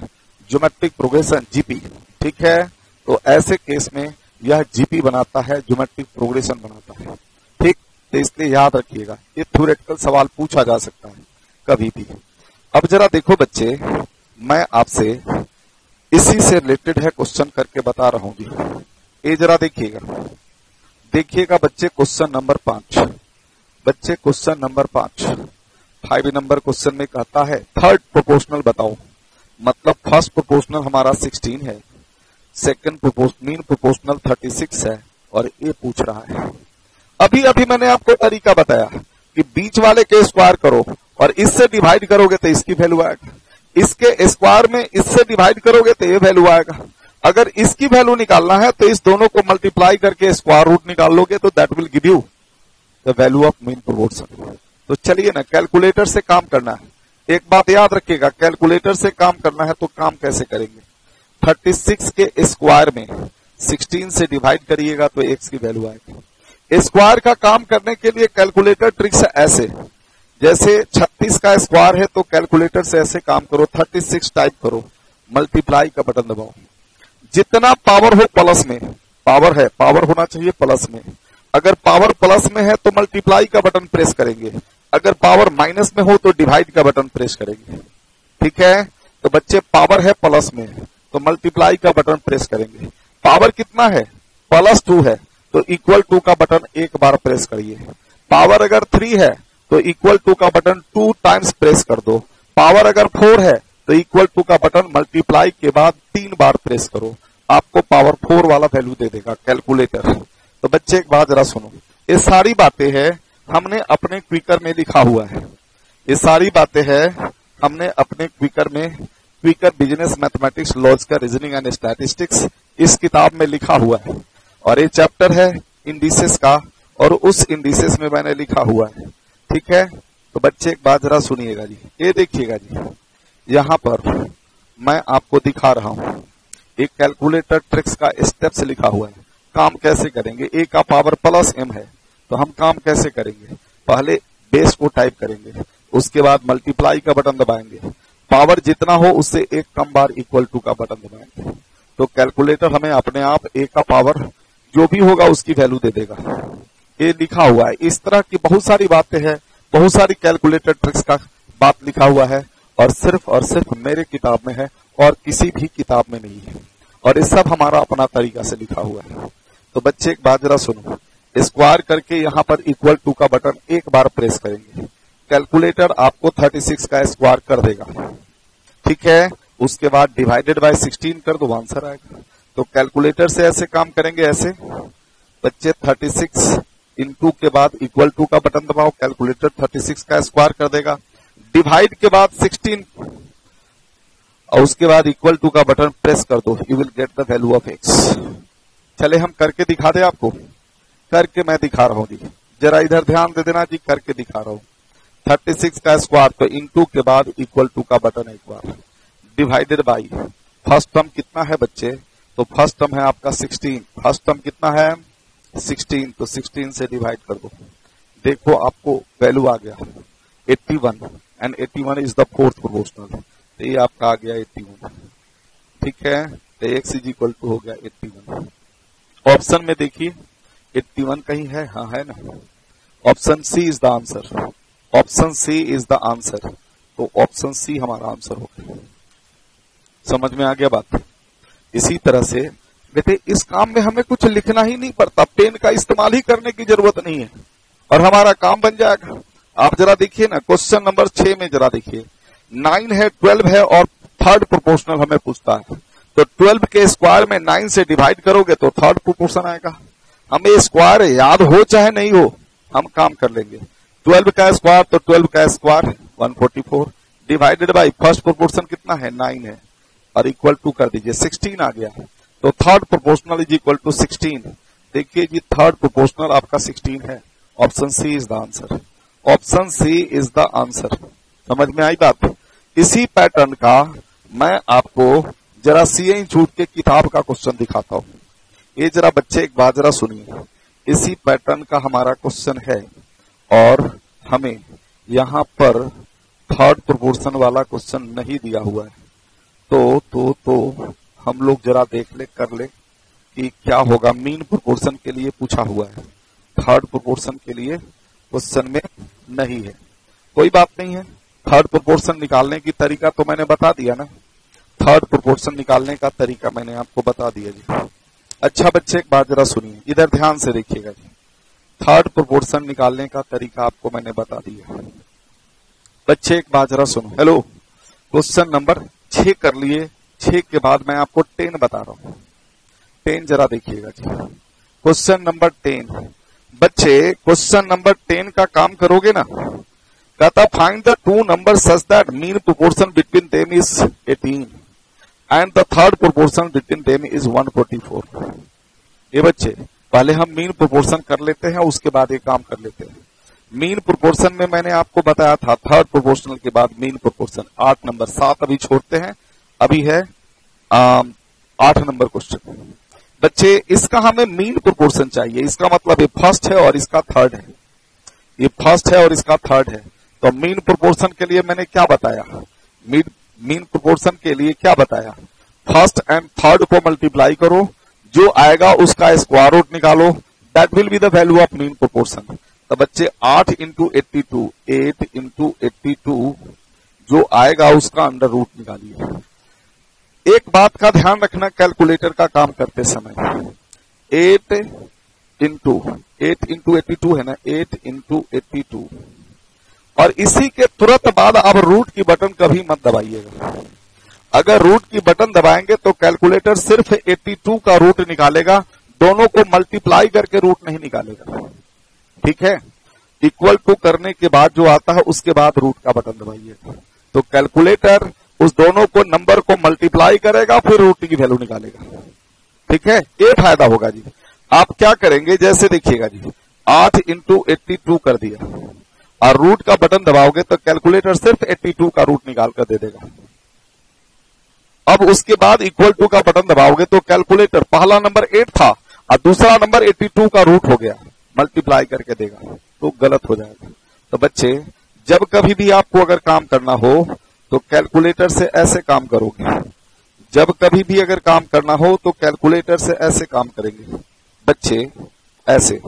ज्योमेट्रिक प्रोग्रेशन जीपी, ठीक है। तो ऐसे केस में यह जीपी बनाता है, ज्योमेट्रिक प्रोग्रेशन बनाता है, ठीक। तो इसलिए याद रखिएगा, ये थ्योरेटिकल सवाल पूछा जा सकता है कभी भी। अब जरा देखो बच्चे, मैं आपसे इसी से रिलेटेड है क्वेश्चन करके बता रहा हूं जी। ये जरा देखिएगा बच्चे, क्वेश्चन नंबर 5। बच्चे क्वेश्चन नंबर 5 नंबर क्वेश्चन में कहता है थर्ड प्रोपोर्शनल बताओ। मतलब फर्स्ट प्रोपोर्शनल हमारा 16 है, सेकंड मीन प्रोपोर्शनल 36 है, और ये पूछ रहा है। अभी मैंने आपको तरीका बताया कि बीच वाले के स्क्वायर करो और इससे डिवाइड करोगे तो इसकी वैल्यू आएगा, इसके स्क्वायर में इससे डिवाइड करोगे तो ये वैल्यू आएगा। अगर इसकी वैल्यू निकालना है तो इस दोनों को मल्टीप्लाई करके स्क्वायर रूट निकाल लोगे तो that will give you the value of mean proportion. तो चलिए ना, कैलकुलेटर से काम करना है। एक बात याद रखिएगा, कैलकुलेटर से काम करना है तो काम कैसे करेंगे? 36 के स्क्वायर में 16 से डिवाइड करिएगा तो x की वैल्यू आएगी। स्क्वायर का काम करने के लिए कैलकुलेटर ट्रिक्स ऐसे, जैसे 36 का स्क्वायर है तो कैलकुलेटर से ऐसे काम करो, 36 टाइप करो, मल्टीप्लाई का बटन दबाओ। जितना पावर हो प्लस में, पावर है, पावर होना चाहिए प्लस में। अगर पावर प्लस में है तो मल्टीप्लाई का बटन प्रेस करेंगे, अगर पावर माइनस में हो तो डिवाइड का बटन प्रेस करेंगे, ठीक है। तो बच्चे पावर है प्लस में तो मल्टीप्लाई का बटन प्रेस करेंगे। पावर कितना है? +2 है तो इक्वल टू का बटन एक बार प्रेस करिए। पावर अगर 3 है तो इक्वल टू का बटन 2 टाइम्स प्रेस कर दो। पावर अगर 4 है तो इक्वल टू का बटन मल्टीप्लाई के बाद 3 बार प्रेस करो, आपको पावर 4 वाला वैल्यू दे देगा कैलकुलेटर। तो बच्चे एक बात जरा सुनो, ये सारी बातें हैं हमने अपने क्विकर में लिखा हुआ है, ये सारी बातें हैं हमने अपने क्विकर में, Quicker business mathematics logical reasoning and statistics, इस किताब में लिखा हुआ है। और ये चैप्टर है इंडिसेस का, और उस इंडिसेस में मैंने लिखा हुआ है, ठीक है। तो बच्चे एक बात जरा सुनिएगा जी, ये देखिएगा जी, यहाँ पर मैं आपको दिखा रहा हूं एक कैलकुलेटर ट्रिक्स का स्टेप्स लिखा हुआ है। काम कैसे करेंगे? ए का पावर +m है तो हम काम कैसे करेंगे? पहले बेस को टाइप करेंगे, उसके बाद मल्टीप्लाई का बटन दबाएंगे, पावर जितना हो उससे एक कम बार इक्वल टू का बटन दबाएंगे, तो कैलकुलेटर हमें अपने आप ए का पावर जो भी होगा उसकी वैल्यू दे देगा। ये लिखा हुआ है। इस तरह की बहुत सारी बातें हैं, बहुत सारी कैलकुलेटर ट्रिक्स का बात लिखा हुआ है, और सिर्फ मेरे किताब में है और किसी भी किताब में नहीं है, और ये सब हमारा अपना तरीका से लिखा हुआ है। तो बच्चे एक बात जरा सुनो, स्क्वायर करके यहाँ पर इक्वल टू का बटन एक बार प्रेस करेंगे, कैलकुलेटर आपको 36 का स्क्वायर कर देगा, ठीक है। उसके बाद डिवाइडेड बाय 16 कर दो, आंसर आएगा। तो कैलकुलेटर से ऐसे काम करेंगे, ऐसे बच्चे 36 इंटू के बाद इक्वल टू का बटन दबाओ, कैलकुलेटर 36 का स्क्वायर कर देगा, डिवाइड के बाद 16 और उसके बाद इक्वल टू का बटन प्रेस कर दो, you will get the value of x. चले हम करके दिखा दे आपको, करके मैं दिखा रहा हूं जी, जरा इधर ध्यान दे देना जी, करके दिखा रहा हूं। 36 का स्क्वायर तो इंटू के बाद इक्वल टू का बटन एक बार, डिवाइडेड बाई फर्स्ट टर्म कितना है बच्चे, तो फर्स्ट टर्म है आपका 16, फर्स्ट टर्म कितना है 16, तो 16 से डिवाइड कर दो, देखो आपको वैल्यू आ गया 81 and 81 is the fourth proportional, तो ये आपका आ गया 81, ठीक है। तो x इज इक्वल टू हो गया 81। ऑप्शन में देखिए 81 कहीं है, हाँ है ना, option C is the answer, option C is the answer, तो ऑप्शन सी हमारा आंसर हो गया। समझ में आ गया बात। इसी तरह से बेटे इस काम में हमें कुछ लिखना ही नहीं पड़ता, पेन का इस्तेमाल ही करने की जरूरत नहीं है और हमारा काम बन जाएगा। आप जरा देखिए ना, क्वेश्चन नंबर 6 में जरा देखिए, 9 है, 12 है और थर्ड प्रोपोर्शनल हमें पूछता है, तो 12 के स्क्वायर में 9 से डिवाइड करोगे तो थर्ड प्रोपोर्शन आएगा। हमें स्क्वायर याद हो चाहे नहीं हो, हम काम कर लेंगे। 12 का स्क्वायर तो 12 का square 144, divided by first proportion कितना है 9 है, और इक्वल टू कर दीजिए 16 आ गया, तो third proportional is equal to 16। देखिए जी थर्ड प्रोपोर्शनल आपका 16 है, option C is the answer, option C is the answer. समझ में आई बात। इसी पैटर्न का मैं आपको जरा सीए इंस्टीट्यूट के किताब का क्वेश्चन दिखाता हूं, ये जरा बच्चे एक बात जरा सुनिए। इसी पैटर्न का हमारा क्वेश्चन है और हमें यहाँ पर थर्ड प्रोपोर्शन वाला क्वेश्चन नहीं दिया हुआ है, तो हम लोग जरा देख ले कर ले कि क्या होगा। मीन प्रोपोर्शन के लिए पूछा हुआ है, थर्ड प्रोपोर्शन के लिए क्वेश्चन में नहीं है, कोई बात नहीं है। थर्ड प्रोपोर्शन निकालने की तरीका तो मैंने बता दिया ना, थर्ड प्रोपोर्शन निकालने का तरीका मैंने आपको बता दिया जी। अच्छा बच्चे एक बात जरा सुनिए, इधर ध्यान से देखिएगा जी, थर्ड प्रोपोर्शन निकालने का तरीका आपको मैंने बता दिया। बच्चे एक बात जरा सुनो, हेलो, क्वेश्चन नंबर 6 कर लिए, 6 के बाद मैं आपको 10 बता रहा हूं, 10 जरा देखिएगा जी। क्वेश्चन नंबर 10 बच्चे, क्वेश्चन नंबर 10 का काम करोगे ना, कहता find the two number such that mean proportion between them is 18 and the third proportion between them is 144। ये बच्चे पहले हम मीन प्रोपोर्शन कर लेते हैं, उसके बाद ये काम कर लेते हैं। मीन प्रोपोर्शन में मैंने आपको बताया था थर्ड प्रोपोर्शनल के बाद मीन प्रोपोर्शन 8 नंबर, 7 अभी छोड़ते हैं, अभी है 8 नंबर क्वेश्चन। बच्चे इसका हमें मीन प्रोपोर्शन चाहिए, इसका मतलब ये फर्स्ट है और इसका थर्ड है, ये फर्स्ट है और इसका थर्ड है। तो मीन प्रोपोर्शन के लिए मैंने क्या बताया, मीन प्रोपोर्शन के लिए क्या बताया, फर्स्ट एंड थर्ड को मल्टीप्लाई करो, जो आएगा उसका स्क्वायर रूट निकालो, that will be the value of mean proportion. तो बच्चे 8 इंटू 82, 8 इंटू 82 जो आएगा उसका अंडर रूट निकालिए। एक बात का ध्यान रखना कैलकुलेटर का काम करते समय, 8 इंटू 82 है ना, 8 इंटू 82, और इसी के तुरंत बाद अब रूट की बटन कभी मत दबाइएगा। अगर रूट की बटन दबाएंगे तो कैलकुलेटर सिर्फ 82 का रूट निकालेगा, दोनों को मल्टीप्लाई करके रूट नहीं निकालेगा, ठीक है। इक्वल टू करने के बाद जो आता है उसके बाद रूट का बटन दबाइएगा, तो कैलकुलेटर उस दोनों को नंबर को मल्टीप्लाई करेगा फिर रूट की वैल्यू निकालेगा, ठीक है। ये फायदा होगा जी। आप क्या करेंगे, जैसे देखिएगा जी, 8 इंटू 82 कर दिया और रूट का बटन दबाओगे तो कैलकुलेटर सिर्फ 82 का रूट निकाल कर दे देगा। अब उसके बाद इक्वल टू का बटन दबाओगे तो कैलकुलेटर पहला नंबर 8 था और दूसरा नंबर 82 का रूट हो गया, मल्टीप्लाई करके देगा, तो गलत हो जाएगा। तो बच्चे जब कभी भी आपको अगर काम करना हो तो कैलकुलेटर से ऐसे काम करोगे, जब कभी भी अगर काम करना हो तो कैलकुलेटर से ऐसे काम करेंगे बच्चे, ऐसे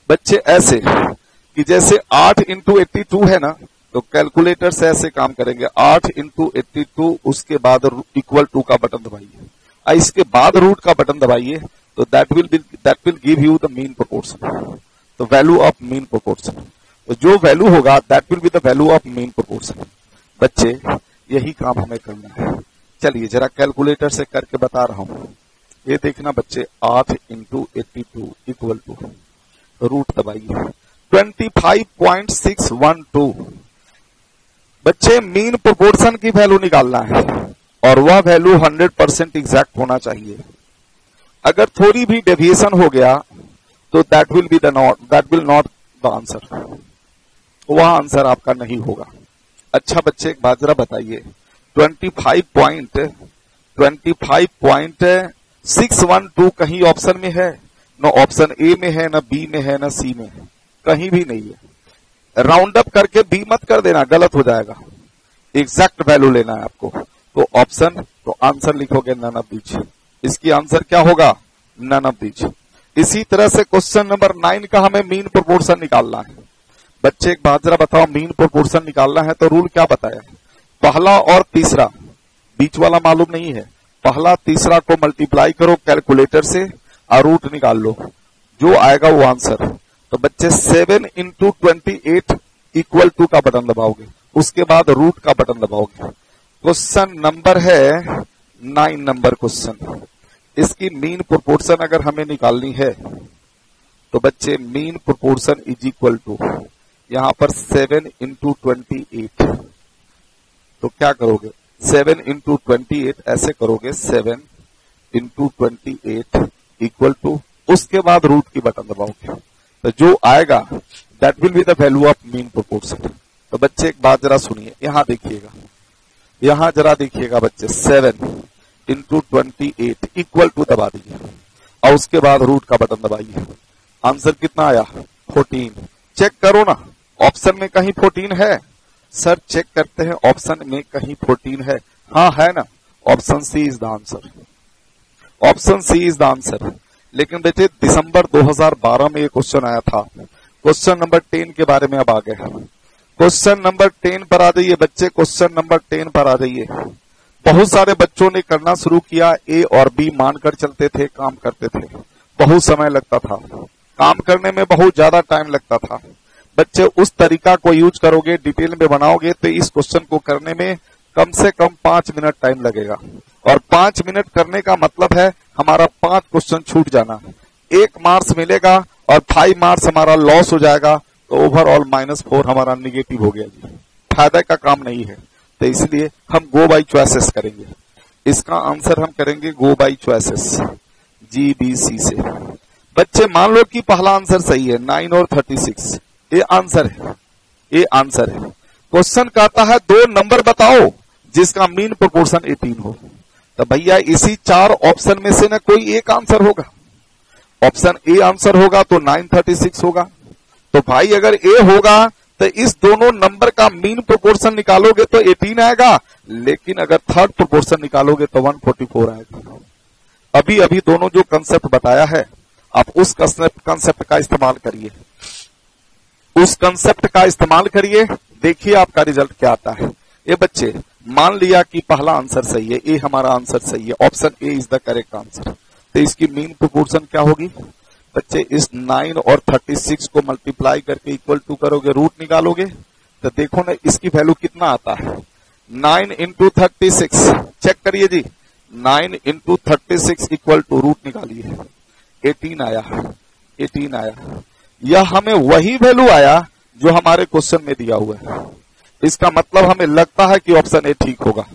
बच्चे ऐसे कि जैसे 8 इंटू 82 है ना, तो कैलकुलेटर से ऐसे काम करेंगे, 8 इंटू 82, उसके बाद इक्वल टू का बटन दबाइए, इसके बाद रूट का बटन दबाइए, तो that will give you the mean proportion, तो वैल्यू ऑफ मीन प्रोपोर्शन। तो जो वैल्यू होगा that will be the value of mean proportion. बच्चे यही काम हमें करना है। चलिए जरा कैलकुलेटर से करके बता रहा हूं। ये देखना बच्चे, 8 इंटू 82 इक्वल टू, रूट दबाइए, 25.612। बच्चे मीन प्रोपोर्शन की वैल्यू निकालना है और वह वैल्यू 100% एग्जैक्ट होना चाहिए। अगर थोड़ी भी डेविएशन हो गया तो that will not the answer, वह आंसर आपका नहीं होगा। अच्छा बच्चे एक बात जरा बताइए, 25.612 कहीं ऑप्शन में है? न ऑप्शन ए में है, न बी में है, न सी में है, कहीं भी नहीं है। राउंड अप करके बी मत कर देना, गलत हो जाएगा। एग्जैक्ट वैल्यू लेना है आपको। तो ऑप्शन, तो आंसर लिखोगे नन ऑफ दीज। इसकी आंसर क्या होगा? None of these. इसी तरह से क्वेश्चन नंबर 9 का हमें मीन प्रोपोर्शन निकालना है। बच्चे एक बात जरा बताओ, मीन प्रोपोर्शन निकालना है तो रूल क्या बताया है? पहला और तीसरा, बीच वाला मालूम नहीं है, पहला तीसरा को मल्टीप्लाई करो कैलकुलेटर से और रूट निकाल लो, जो आएगा वो आंसर। तो बच्चे 7 इंटू 28 इक्वल टू का बटन दबाओगे, उसके बाद रूट का बटन दबाओगे। क्वेश्चन नंबर है 9 नंबर क्वेश्चन। इसकी मीन प्रोपोर्शन अगर हमें निकालनी है तो बच्चे mean proportion is equal to, यहां पर 7 इंटू 28, तो क्या करोगे 7 इंटू 28 ऐसे करोगे, 7 इंटू 28 इक्वल टू, उसके बाद रूट की बटन दबाओगे, तो जो आएगा that will be the value of mean proportion. तो बच्चे एक बात जरा सुनिए, यहां देखिएगा, यहां जरा देखिएगा बच्चे, 7 इंटू 28 इक्वल टू दबा दीजिए और उसके बाद रूट का बटन दबाइए। आंसर कितना आया? 14। चेक करो ना, ऑप्शन में कहीं 14 है? सर चेक करते हैं, ऑप्शन में कहीं 14 है? हाँ है ना, option C is the answer, option C is the answer. लेकिन बेटे दिसंबर 2012 में ये क्वेश्चन आया था। क्वेश्चन नंबर 10 के बारे में अब आ गए हैं। क्वेश्चन नंबर 10 पर आ जाइए बच्चे, क्वेश्चन नंबर 10 पर आ जाइए। बहुत सारे बच्चों ने करना शुरू किया, ए और बी मानकर चलते थे, काम करते थे, बहुत समय लगता था, काम करने में बहुत ज्यादा टाइम लगता था। बच्चे उस तरीका को यूज करोगे, डिटेल में बनाओगे तो इस क्वेश्चन को करने में कम से कम 5 मिनट टाइम लगेगा। और 5 मिनट करने का मतलब है हमारा 5 क्वेश्चन छूट जाना, 1 मार्क्स मिलेगा और 5 मार्क्स हमारा लॉस हो जाएगा, तो ओवरऑल -4 हमारा निगेटिव हो गया जी, फायदा का काम नहीं है। तो इसलिए हम गो बाई चॉइसेस करेंगे। इसका आंसर हम करेंगे गो बाई चॉइसेस, GBC से। बच्चे मान लो कि पहला आंसर सही है, 9 और 36, ये आंसर है, ये आंसर है। क्वेश्चन कहता है 2 नंबर बताओ जिसका मीन प्रोपोर्शन 18 हो। तो भैया इसी 4 ऑप्शन में से ना कोई एक आंसर होगा। ऑप्शन ए आंसर होगा तो 936 होगा। तो भाई अगर ए होगा तो इस दोनों नंबर का मीन प्रोपोर्शन निकालोगे तो 18 आएगा, लेकिन अगर थर्ड प्रोपोर्शन निकालोगे तो 144 आएगा। अभी अभी दोनों जो कंसेप्ट बताया है आप उस कंसेप्ट का इस्तेमाल करिए, उस कंसेप्ट का इस्तेमाल करिए, देखिए आपका रिजल्ट क्या आता है। ये बच्चे मान लिया कि पहला आंसर सही है, ए हमारा आंसर सही है, option A is the correct answer. तो इसकी मीन प्रोपोर्शन क्या होगी बच्चे? इस 9 और 36 को मल्टीप्लाई करके इक्वल टू करोगे, रूट निकालोगे, तो देखो ना इसकी वैल्यू कितना आता है। 9 इंटू 36, चेक करिए जी, 9 इंटू 36 इक्वल टू रूट निकालिए, 18 आया, 18 आया। यह हमें वही वैल्यू आया जो हमारे क्वेश्चन में दिया हुआ है। इसका मतलब हमें लगता है कि ऑप्शन ए ठीक होगा।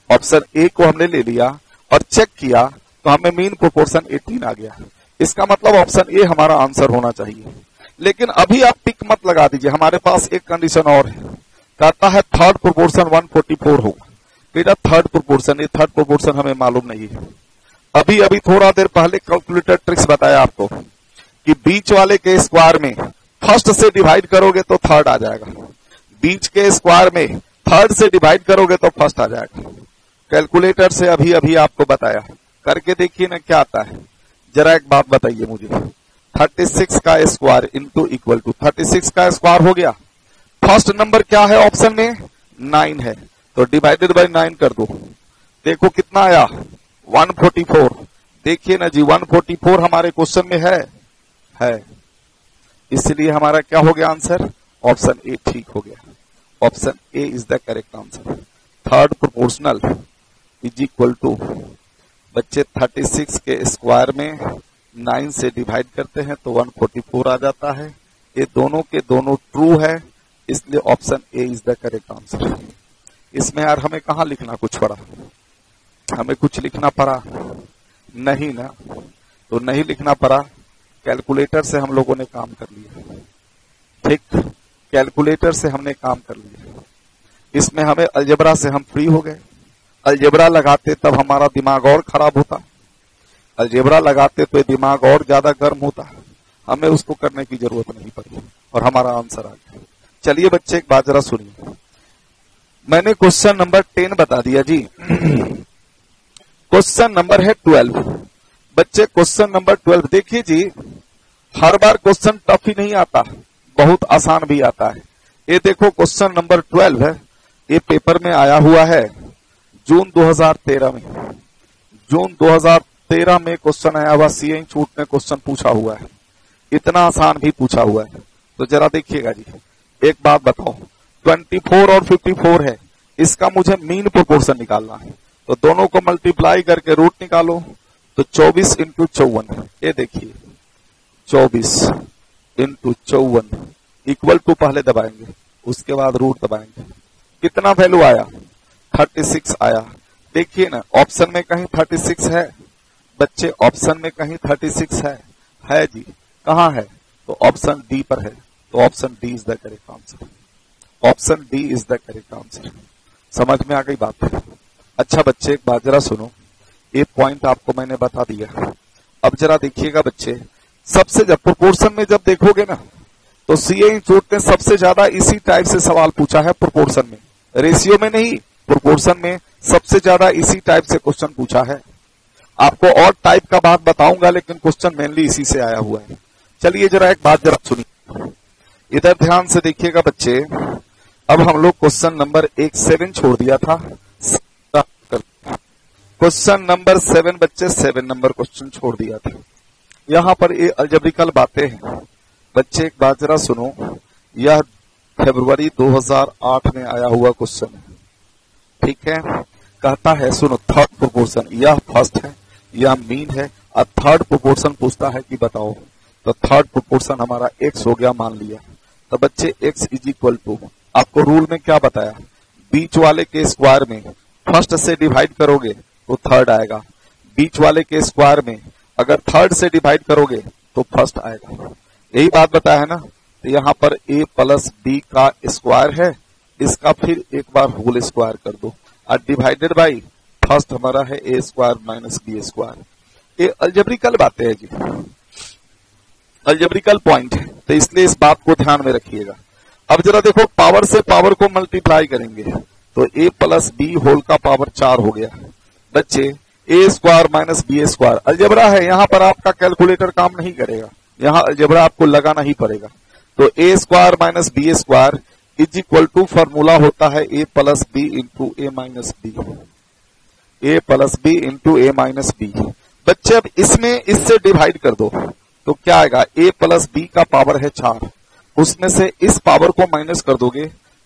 ऑप्शन ए को हमने ले लिया और चेक किया तो हमें मीन प्रोपोर्शन 18 आ गया। इसका मतलब ऑप्शन ए हमारा आंसर होना चाहिए। लेकिन अभी आप टिक मत लगा दीजिए, हमारे पास एक कंडीशन और है, कहता है थर्ड प्रोपोर्शन 144 होगा। बेटा थर्ड प्रोपोर्शन, ये थर्ड प्रोपोर्शन हमें मालूम नहीं है। अभी अभी थोड़ा देर पहले कैलकुलेटर ट्रिक्स बताया आपको कि बीच वाले के स्क्वायर में फर्स्ट से डिवाइड करोगे तो थर्ड आ जाएगा, बीच के स्क्वायर में थर्ड से डिवाइड करोगे तो फर्स्ट आ जाएगा। कैलकुलेटर से अभी अभी आपको बताया, करके देखिए ना क्या आता है। जरा एक बात बताइए मुझे, 36 का स्क्वायर इंटू इक्वल टू 36 का स्क्वायर हो गया, फर्स्ट नंबर क्या है ऑप्शन में? 9 है, तो डिवाइडेड बाय 9 कर दो। देखो कितना आया? 144। देखिए ना जी, 144 हमारे क्वेश्चन में है, इसलिए हमारा क्या हो गया आंसर? ऑप्शन ए ठीक हो गया। Option A is the correct answer. Third proportional is equal to, बच्चे 36 के स्क्वायर में 9 से डिवाइड करते हैं तो 144 आ जाता है। ये दोनों के दोनों ट्रू है, इसलिए option A is the correct answer. इसमें यार हमें कहाँ लिखना कुछ पड़ा? हमें कुछ लिखना पड़ा नहीं ना, तो नहीं लिखना पड़ा। कैलकुलेटर से हम लोगों ने काम कर लिया, ठीक, कैलकुलेटर से हमने काम कर लिया। इसमें हमें अलजेब्रा से हम फ्री हो गए। अलजेब्रा लगाते तब हमारा दिमाग और खराब होता, अलजेब्रा लगाते तो दिमाग और ज्यादा गर्म होता। हमें उसको करने की जरूरत नहीं पड़ी और हमारा आंसर आ गया। चलिए बच्चे एक बात जरा सुनिए, मैंने क्वेश्चन नंबर 10 बता दिया जी। क्वेश्चन नंबर है 12। बच्चे क्वेश्चन नंबर 12 देखिए जी, हर बार क्वेश्चन टफ ही नहीं आता, बहुत आसान भी आता है। ये देखो क्वेश्चन नंबर 12 है, ये पेपर में आया हुआ है जून 2013 में। जून 2013 में क्वेश्चन आया हुआ, सीए छूट ने क्वेश्चन पूछा हुआ है, इतना आसान भी पूछा हुआ है। तो जरा देखिएगा जी, एक बात बताओ, 24 और 54 है, इसका मुझे मीन प्रोपोर्शन निकालना है, तो दोनों को मल्टीप्लाई करके रूट निकालो, तो 24 इंटू 54, ये देखिए 24 इंटू 54 इक्वल टू पहले दबाएंगे, उसके बाद रूट दबाएंगे। कितना वैल्यू आया? 36 आया। देखिए ना, ऑप्शन में कहीं 36 है बच्चे, ऑप्शन में कहीं 36 है जी, कहाँ है? तो ऑप्शन डी पर है, तो option D is the correct answer. Option D is the correct answer. समझ में आ गई बात है? अच्छा बच्चे एक बात जरा सुनो, एक पॉइंट आपको मैंने बता दिया। अब जरा देखिएगा बच्चे, सबसे जब प्रोपोर्शन में जब देखोगे ना, तो सीए इंस्टीट्यूट ने सबसे ज्यादा इसी टाइप से सवाल पूछा है प्रोपोर्शन में, रेशियो में नहीं, प्रोपोर्शन में सबसे ज्यादा इसी टाइप से क्वेश्चन पूछा है। आपको और टाइप का बात बताऊंगा, लेकिन क्वेश्चन मेनली इसी से आया हुआ है। चलिए जरा एक बात जरा सुनिए, इधर ध्यान से देखिएगा बच्चे। अब हम लोग क्वेश्चन नंबर 7 छोड़ दिया था, क्वेश्चन नंबर 7 बच्चे 7 नंबर क्वेश्चन छोड़ दिया था। यहाँ पर ये अलजेब्रिकल बातें हैं बच्चे, एक बात जरा सुनो, यह फरवरी 2008 में आया हुआ क्वेश्चन है, ठीक है। कहता है सुनो, थर्ड प्रोपोर्शन, यह फर्स्ट है, यह मीन है, और थर्ड प्रोपोर्शन पूछता है कि बताओ। तो थर्ड प्रोपोर्शन हमारा x हो गया मान लिया, तो बच्चे x इज इक्वल टू, आपको रूल में क्या बताया, बीच वाले के स्क्वायर में फर्स्ट से डिवाइड करोगे तो थर्ड आएगा, बीच वाले के स्क्वायर में अगर थर्ड से डिवाइड करोगे तो फर्स्ट आएगा। यही बात बताया है ना। तो यहाँ पर a प्लस बी का स्क्वायर है, इसका फिर एक बार होल स्क्वायर कर दो, और डिवाइडेड बाई फर्स्ट हमारा है a square minus B square. ये अलजेब्रिकल बातें है जी, अलजेब्रिकल पॉइंट है, तो इसलिए इस बात को ध्यान में रखिएगा। अब जरा देखो, पावर से पावर को मल्टीप्लाई करेंगे तो a प्लस बी होल का पावर 4 हो गया बच्चे, a square minus B square. Algebra है, यहाँ पर आपका कैलकुलेटर काम नहीं करेगा, यहाँ अलजेब्रा आपको लगाना ही पड़ेगा। तो a square minus B square is equal to, formula होता है a plus B into A minus B, a plus B into A minus B. बच्चे अब इसमें इससे डिवाइड कर दो तो क्या आएगा, a प्लस बी का पावर है 4, उसमें से इस पावर को माइनस कर दोगे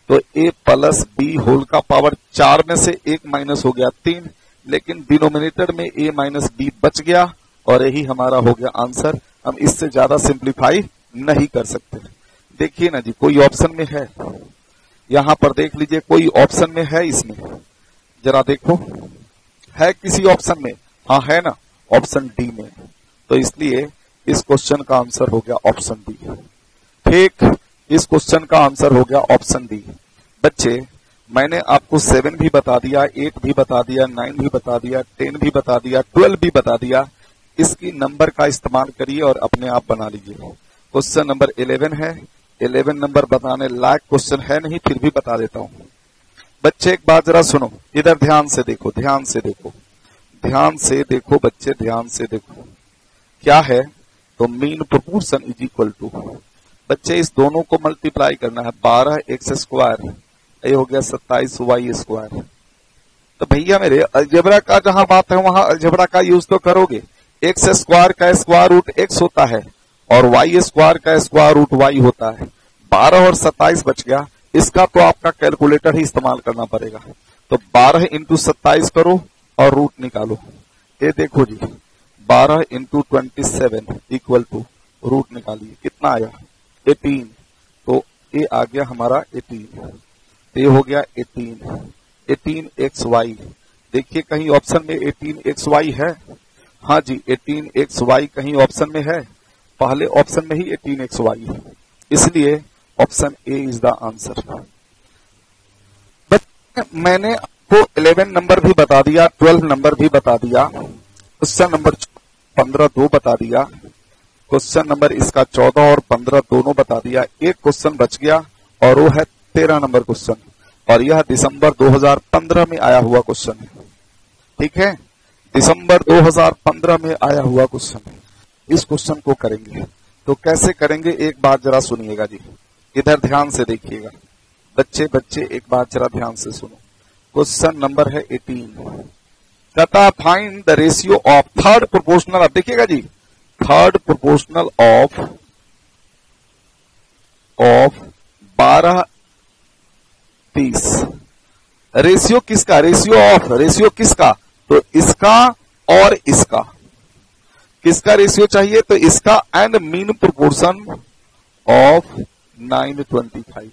तो a प्लस बी होल का पावर 4 में से 1 माइनस हो गया 3, लेकिन डिनोमिनेटर में a माइनस बी बच गया, और यही हमारा हो गया आंसर। हम इससे ज्यादा सिंप्लीफाई नहीं कर सकते। देखिए ना जी, कोई ऑप्शन में है, यहां पर देख लीजिए, कोई ऑप्शन में है इसमें, जरा देखो है किसी ऑप्शन में? हाँ है ना, ऑप्शन डी में। तो इसलिए इस क्वेश्चन का आंसर हो गया ऑप्शन डी। ठीक, इस क्वेश्चन का आंसर हो गया ऑप्शन डी। बच्चे मैंने आपको 7 भी बता दिया, 8 भी बता दिया, 9 भी बता दिया, 10 भी बता दिया, 12 भी बता दिया। इसकी नंबर का इस्तेमाल करिए और अपने आप बना लीजिए। क्वेश्चन नंबर 11 है, 11 नंबर बताने लायक क्वेश्चन है नहीं, फिर भी बता देता हूं। बच्चे एक बात जरा सुनो, इधर ध्यान से देखो, ध्यान से देखो, ध्यान से देखो बच्चे, ध्यान से देखो। क्या है? तो mean proportion is equal to, बच्चे इस दोनों को मल्टीप्लाई करना है, 12x², ये हो गया 27y²। तो भैया मेरे अलजेब्रा का जहां बात है वहां अलजेब्रा का यूज तो करोगे। x² का स्क्वायर रूट x होता है और y² का स्क्वायर रूट y होता है। 12 और 27 बच गया, इसका तो आपका कैलकुलेटर ही इस्तेमाल करना पड़ेगा। तो 12 इंटू 27 करो और रूट निकालो। ये देखो जी, 12 इंटू 27 इक्वल टू रूट निकालिए, कितना आया 18। तो ये आ गया हमारा 18, ये हो गया 18xy। देखिए कहीं ऑप्शन में 18xy है? हाँ जी, 18xy कहीं ऑप्शन में है? पहले ऑप्शन में ही 18xy है, इसलिए option A is the answer. मैंने आपको 11 नंबर भी बता दिया, 12 नंबर भी बता दिया, क्वेश्चन नंबर 15 दो बता दिया, क्वेश्चन नंबर इसका 14 और 15 दोनों बता दिया। एक क्वेश्चन बच गया और वो है 13 नंबर क्वेश्चन, और यह दिसंबर 2015 में आया हुआ क्वेश्चन है। ठीक है, दिसंबर 2015 में आया हुआ क्वेश्चन है। इस क्वेश्चन को करेंगे तो कैसे करेंगे, एक बात जरा सुनिएगा जी, इधर ध्यान से देखिएगा बच्चे एक बात जरा ध्यान से सुनो। क्वेश्चन नंबर है 18, कहता find the ratio of third proportional, अब देखिएगा जी, थर्ड प्रोपोर्शनल ऑफ 12:30। रेशियो किसका, रेशियो किसका, तो इसका और इसका, किसका रेशियो चाहिए, तो इसका एंड मीन प्रोपोर्शन ऑफ 925।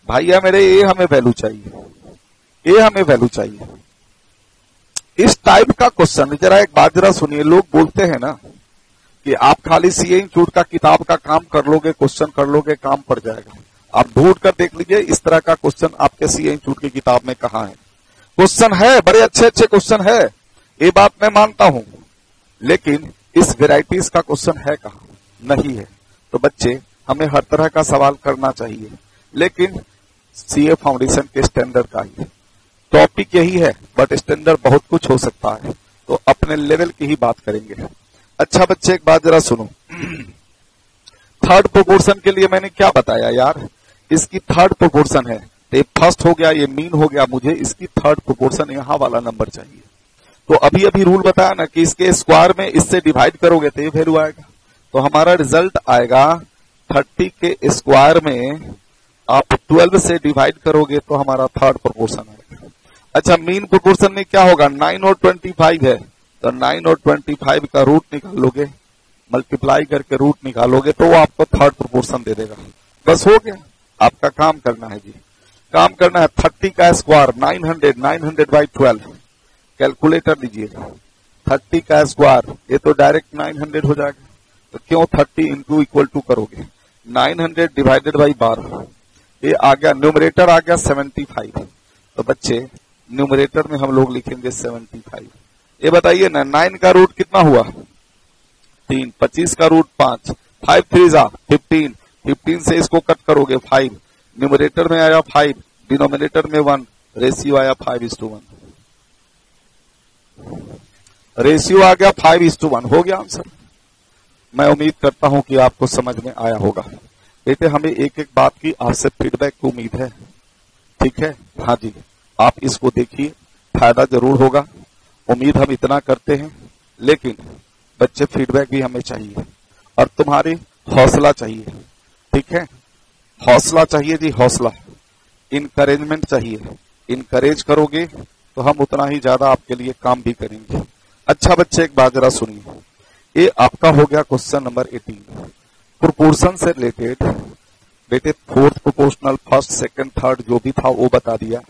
भैया मेरे ये हमें वैल्यू चाहिए, ये हमें वैल्यू चाहिए। इस टाइप का क्वेश्चन जरा एक बात जरा सुनिए, लोग बोलते हैं ना कि आप खाली सीए इंस्टीट्यूट का किताब का काम कर लोगे, क्वेश्चन कर लोगे, काम पड़ जाएगा। आप ढूंढ कर देख लीजिए इस तरह का क्वेश्चन आपके सीए इंस्टीट्यूट की किताब में कहाँ है। क्वेश्चन है, बड़े अच्छे अच्छे क्वेश्चन है, ये बात मैं मानता हूं, लेकिन इस वेराइटीज का क्वेश्चन है कहाँ, नहीं है। तो बच्चे हमें हर तरह का सवाल करना चाहिए, लेकिन सीए फाउंडेशन के स्टैंडर्ड का ही टॉपिक यही है, बट स्टैंडर्ड बहुत कुछ हो सकता है, तो अपने लेवल की ही बात करेंगे। अच्छा बच्चे एक बात जरा सुनो, थर्ड प्रोपोर्शन के लिए मैंने क्या बताया यार, इसकी थर्ड प्रोपोर्शन है, तो ये फर्स्ट हो गया, ये मीन हो गया, मुझे इसकी थर्ड प्रोपोर्शन यहां वाला नंबर चाहिए। तो अभी अभी रूल बताया ना कि इसके स्क्वायर में इससे डिवाइड करोगे तो ये वैल्यू आएगा, तो हमारा रिजल्ट आएगा 30 के स्क्वायर में आप 12 से डिवाइड करोगे तो हमारा थर्ड प्रोपोर्शन आएगा। अच्छा मीन प्रोपोर्शन में क्या होगा, 9 और 25 है, तो 9 और 25 का रूट निकालोगे, मल्टीप्लाई करके रूट निकालोगे तो वो आपको थर्ड प्रोपोर्शन दे देगा। बस हो गया, आपका काम करना है जी, काम करना है। 30 का स्क्वायर 900/12, कैलकुलेटर लीजिएगा, 30 का स्क्वायर ये तो डायरेक्ट 900 हो जाएगा, तो क्यों 30 इंटू इक्वल टू करोगे, 900 डिवाइडेड बाई 12, ये आ गया, न्यूमरेटर आ गया 75। तो बच्चे न्यूमरेटर में हम लोग लिखेंगे 75। ये बताइए ना 9 का रूट कितना हुआ 3, 25 का रूट 5, 5 3 15, 15 से इसको कट करोगे 5, न्यूमरेटर में आया 5, डिनोमिनेटर में 1, रेशियो आया 5:1, रेशियो आ गया 5:1, हो गया आंसर। मैं उम्मीद करता हूं कि आपको समझ में आया होगा। बेटे हमें एक एक बात की आपसे फीडबैक की उम्मीद है, ठीक है, हाँ जी, आप इसको देखिए, फायदा जरूर होगा, उम्मीद हम इतना करते हैं, लेकिन बच्चे फीडबैक भी हमें चाहिए और तुम्हारी हौसला चाहिए, ठीक है, हौसला चाहिए जी, हौसला, इनकरेजमेंट चाहिए, इनकरेज करोगे तो हम उतना ही ज्यादा आपके लिए काम भी करेंगे। अच्छा बच्चे एक बात जरा सुनिए, ये आपका हो गया क्वेश्चन नंबर 18, प्रोपोर्शन से रिलेटेड। बेटे fourth proportional, first, second, third जो भी था वो बता दिया,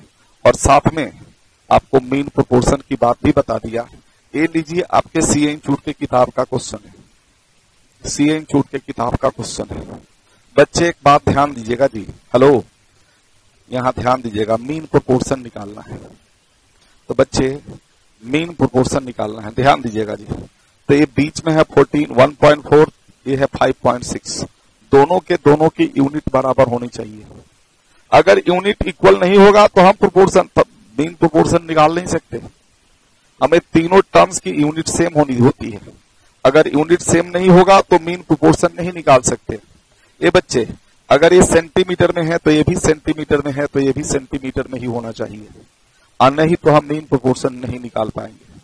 और साथ में आपको मीन प्रोपोर्शन की बात भी बता दिया। ये लीजिए आपके सीए इंस्टीट्यूट के किताब का क्वेश्चन है, सीए इंस्टीट्यूट के किताब का क्वेश्चन है। बच्चे एक बात ध्यान दीजिएगा जी, हेलो, यहां ध्यान दीजिएगा, मीन प्रोपोर्शन निकालना है, तो बच्चे मीन प्रोपोर्शन निकालना है, ध्यान दीजिएगा जी। तो ये बीच में है 14, 1.4, ये है 5.6, दोनों की यूनिट बराबर होनी चाहिए। अगर यूनिट इक्वल नहीं होगा तो हम प्रोपोर्शन, मीन प्रोपोर्शन निकाल नहीं सकते, हमें तीनों टर्म्स की यूनिट सेम होनी होती है। अगर यूनिट सेम नहीं होगा तो मीन प्रोपोर्शन नहीं निकाल सकते। ये बच्चे अगर ये सेंटीमीटर में है तो ये भी सेंटीमीटर में है, तो ये भी सेंटीमीटर में ही होना चाहिए, और नहीं तो हम मीन प्रोपोर्शन नहीं निकाल पाएंगे।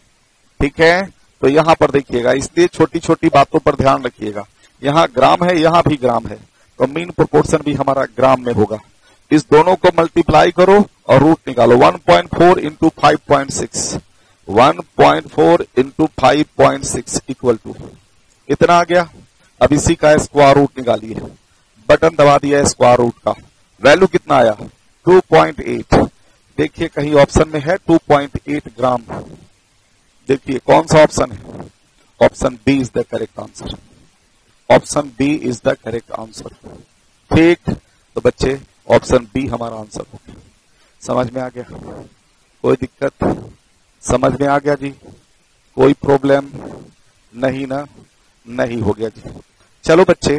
ठीक है, तो यहां पर देखिएगा, इसलिए छोटी छोटी बातों पर ध्यान रखिएगा। यहाँ ग्राम है, यहाँ भी ग्राम है, तो मीन प्रोपोर्शन भी हमारा ग्राम में होगा। इस दोनों को मल्टीप्लाई करो और रूट निकालो। 1.4 इंटू 5.6, 1.4 इंटू 5.6 इक्वल टू इतना आ गया। अब इसी का स्क्वायर रूट निकालिए, बटन दबा दिया स्क्वायर रूट का, वैल्यू कितना आया 2.8। देखिए कहीं ऑप्शन में है 2.8 ग्राम, देखिए कौन सा ऑप्शन है, option B is the correct answer, option B is the correct answer. ठीक, तो बच्चे ऑप्शन बी हमारा आंसर हो गया। समझ में आ गया, कोई दिक्कत, समझ में आ गया जी, कोई प्रॉब्लम नहीं ना, नहीं हो गया जी। चलो बच्चे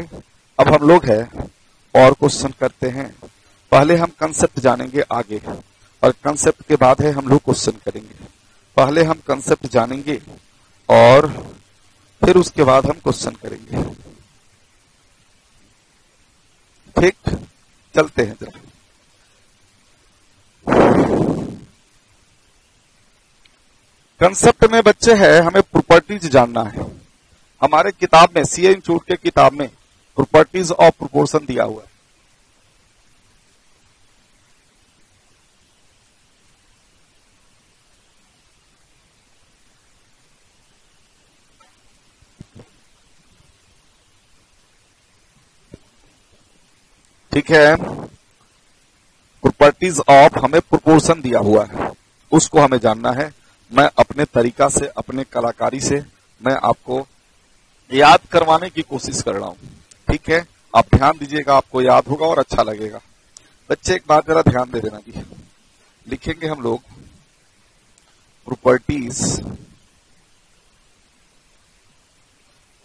अब हम लोग है और क्वेश्चन करते हैं। पहले हम कंसेप्ट जानेंगे आगे, और कंसेप्ट के बाद है हम लोग क्वेश्चन करेंगे। पहले हम कंसेप्ट जानेंगे और फिर उसके बाद हम क्वेश्चन करेंगे। ठीक, चलते हैं जरा। कंसेप्ट में बच्चे है हमें प्रॉपर्टीज जानना है। हमारे किताब में, सीए इंस्टीट्यूट के किताब में प्रॉपर्टीज ऑफ प्रोपोर्शन दिया हुआ है। ठीक है, प्रॉपर्टीज ऑफ हमें प्रोपोर्शन दिया हुआ है, उसको हमें जानना है। मैं अपने तरीका से, अपने कलाकारी से मैं आपको याद करवाने की कोशिश कर रहा हूं। ठीक है, आप ध्यान दीजिएगा, आपको याद होगा और अच्छा लगेगा। बच्चे एक बात जरा ध्यान दे देना जी, लिखेंगे हम लोग properties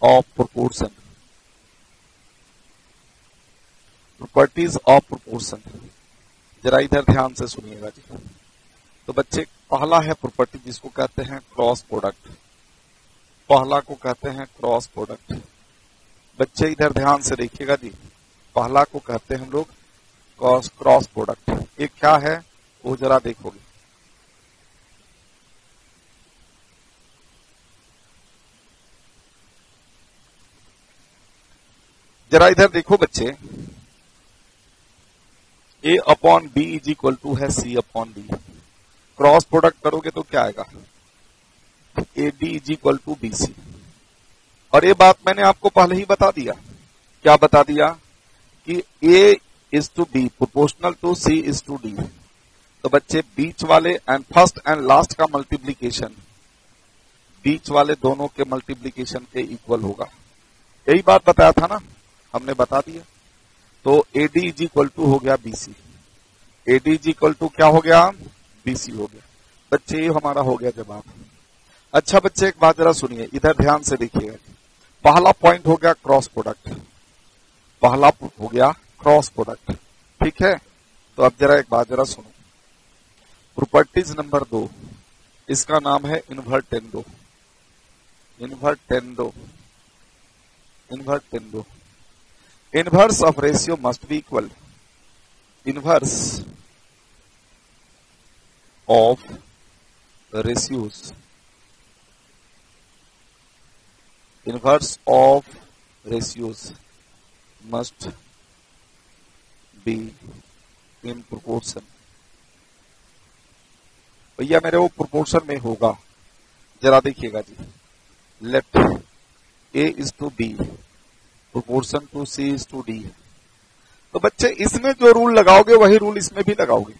of proportion, properties of proportion. जरा इधर ध्यान से सुनिएगा जी। तो बच्चे पहला है प्रॉपर्टी जिसको कहते हैं क्रॉस प्रोडक्ट, पहला को कहते हैं क्रॉस प्रोडक्ट। बच्चे इधर ध्यान से देखिएगा जी, पहला को कहते हैं हम लोग क्रॉस प्रोडक्ट। ये क्या है वो जरा देखोगे। जरा इधर देखो बच्चे, A upon B is equal to है C upon D. Cross product करोगे तो क्या आएगा, A D is equal to B C. और ये बात मैंने आपको पहले ही बता दिया। क्या बता दिया कि A is to B proportional to C is to D. तो बच्चे बीच वाले एंड फर्स्ट एंड लास्ट का मल्टीप्लीकेशन बीच वाले दोनों के मल्टीप्लीकेशन के इक्वल होगा। यही बात बताया था ना, हमने बता दिया। तो एडी इज इक्वल टू हो गया BC, AD is equal to क्या हो गया, बीसी हो गया। बच्चे ये हमारा हो गया जवाब। अच्छा बच्चे एक बात जरा सुनिए, इधर ध्यान से देखिएगा। पहला पॉइंट हो गया क्रॉस प्रोडक्ट, पहला हो गया क्रॉस प्रोडक्ट। ठीक है, तो अब जरा एक बात जरा सुनो। प्रॉपर्टीज नंबर 2, इसका नाम है invertendo. Invertendo, invertendo. Inverse of ratio must be equal, inverse of ratios, inverse of ratios must be in proportion. भैया मेरे वो प्रोपोर्शन में होगा, जरा देखिएगा जी। Let A is to B proportion to C is to D. तो बच्चे इसमें जो रूल लगाओगे वही रूल इसमें भी लगाओगे।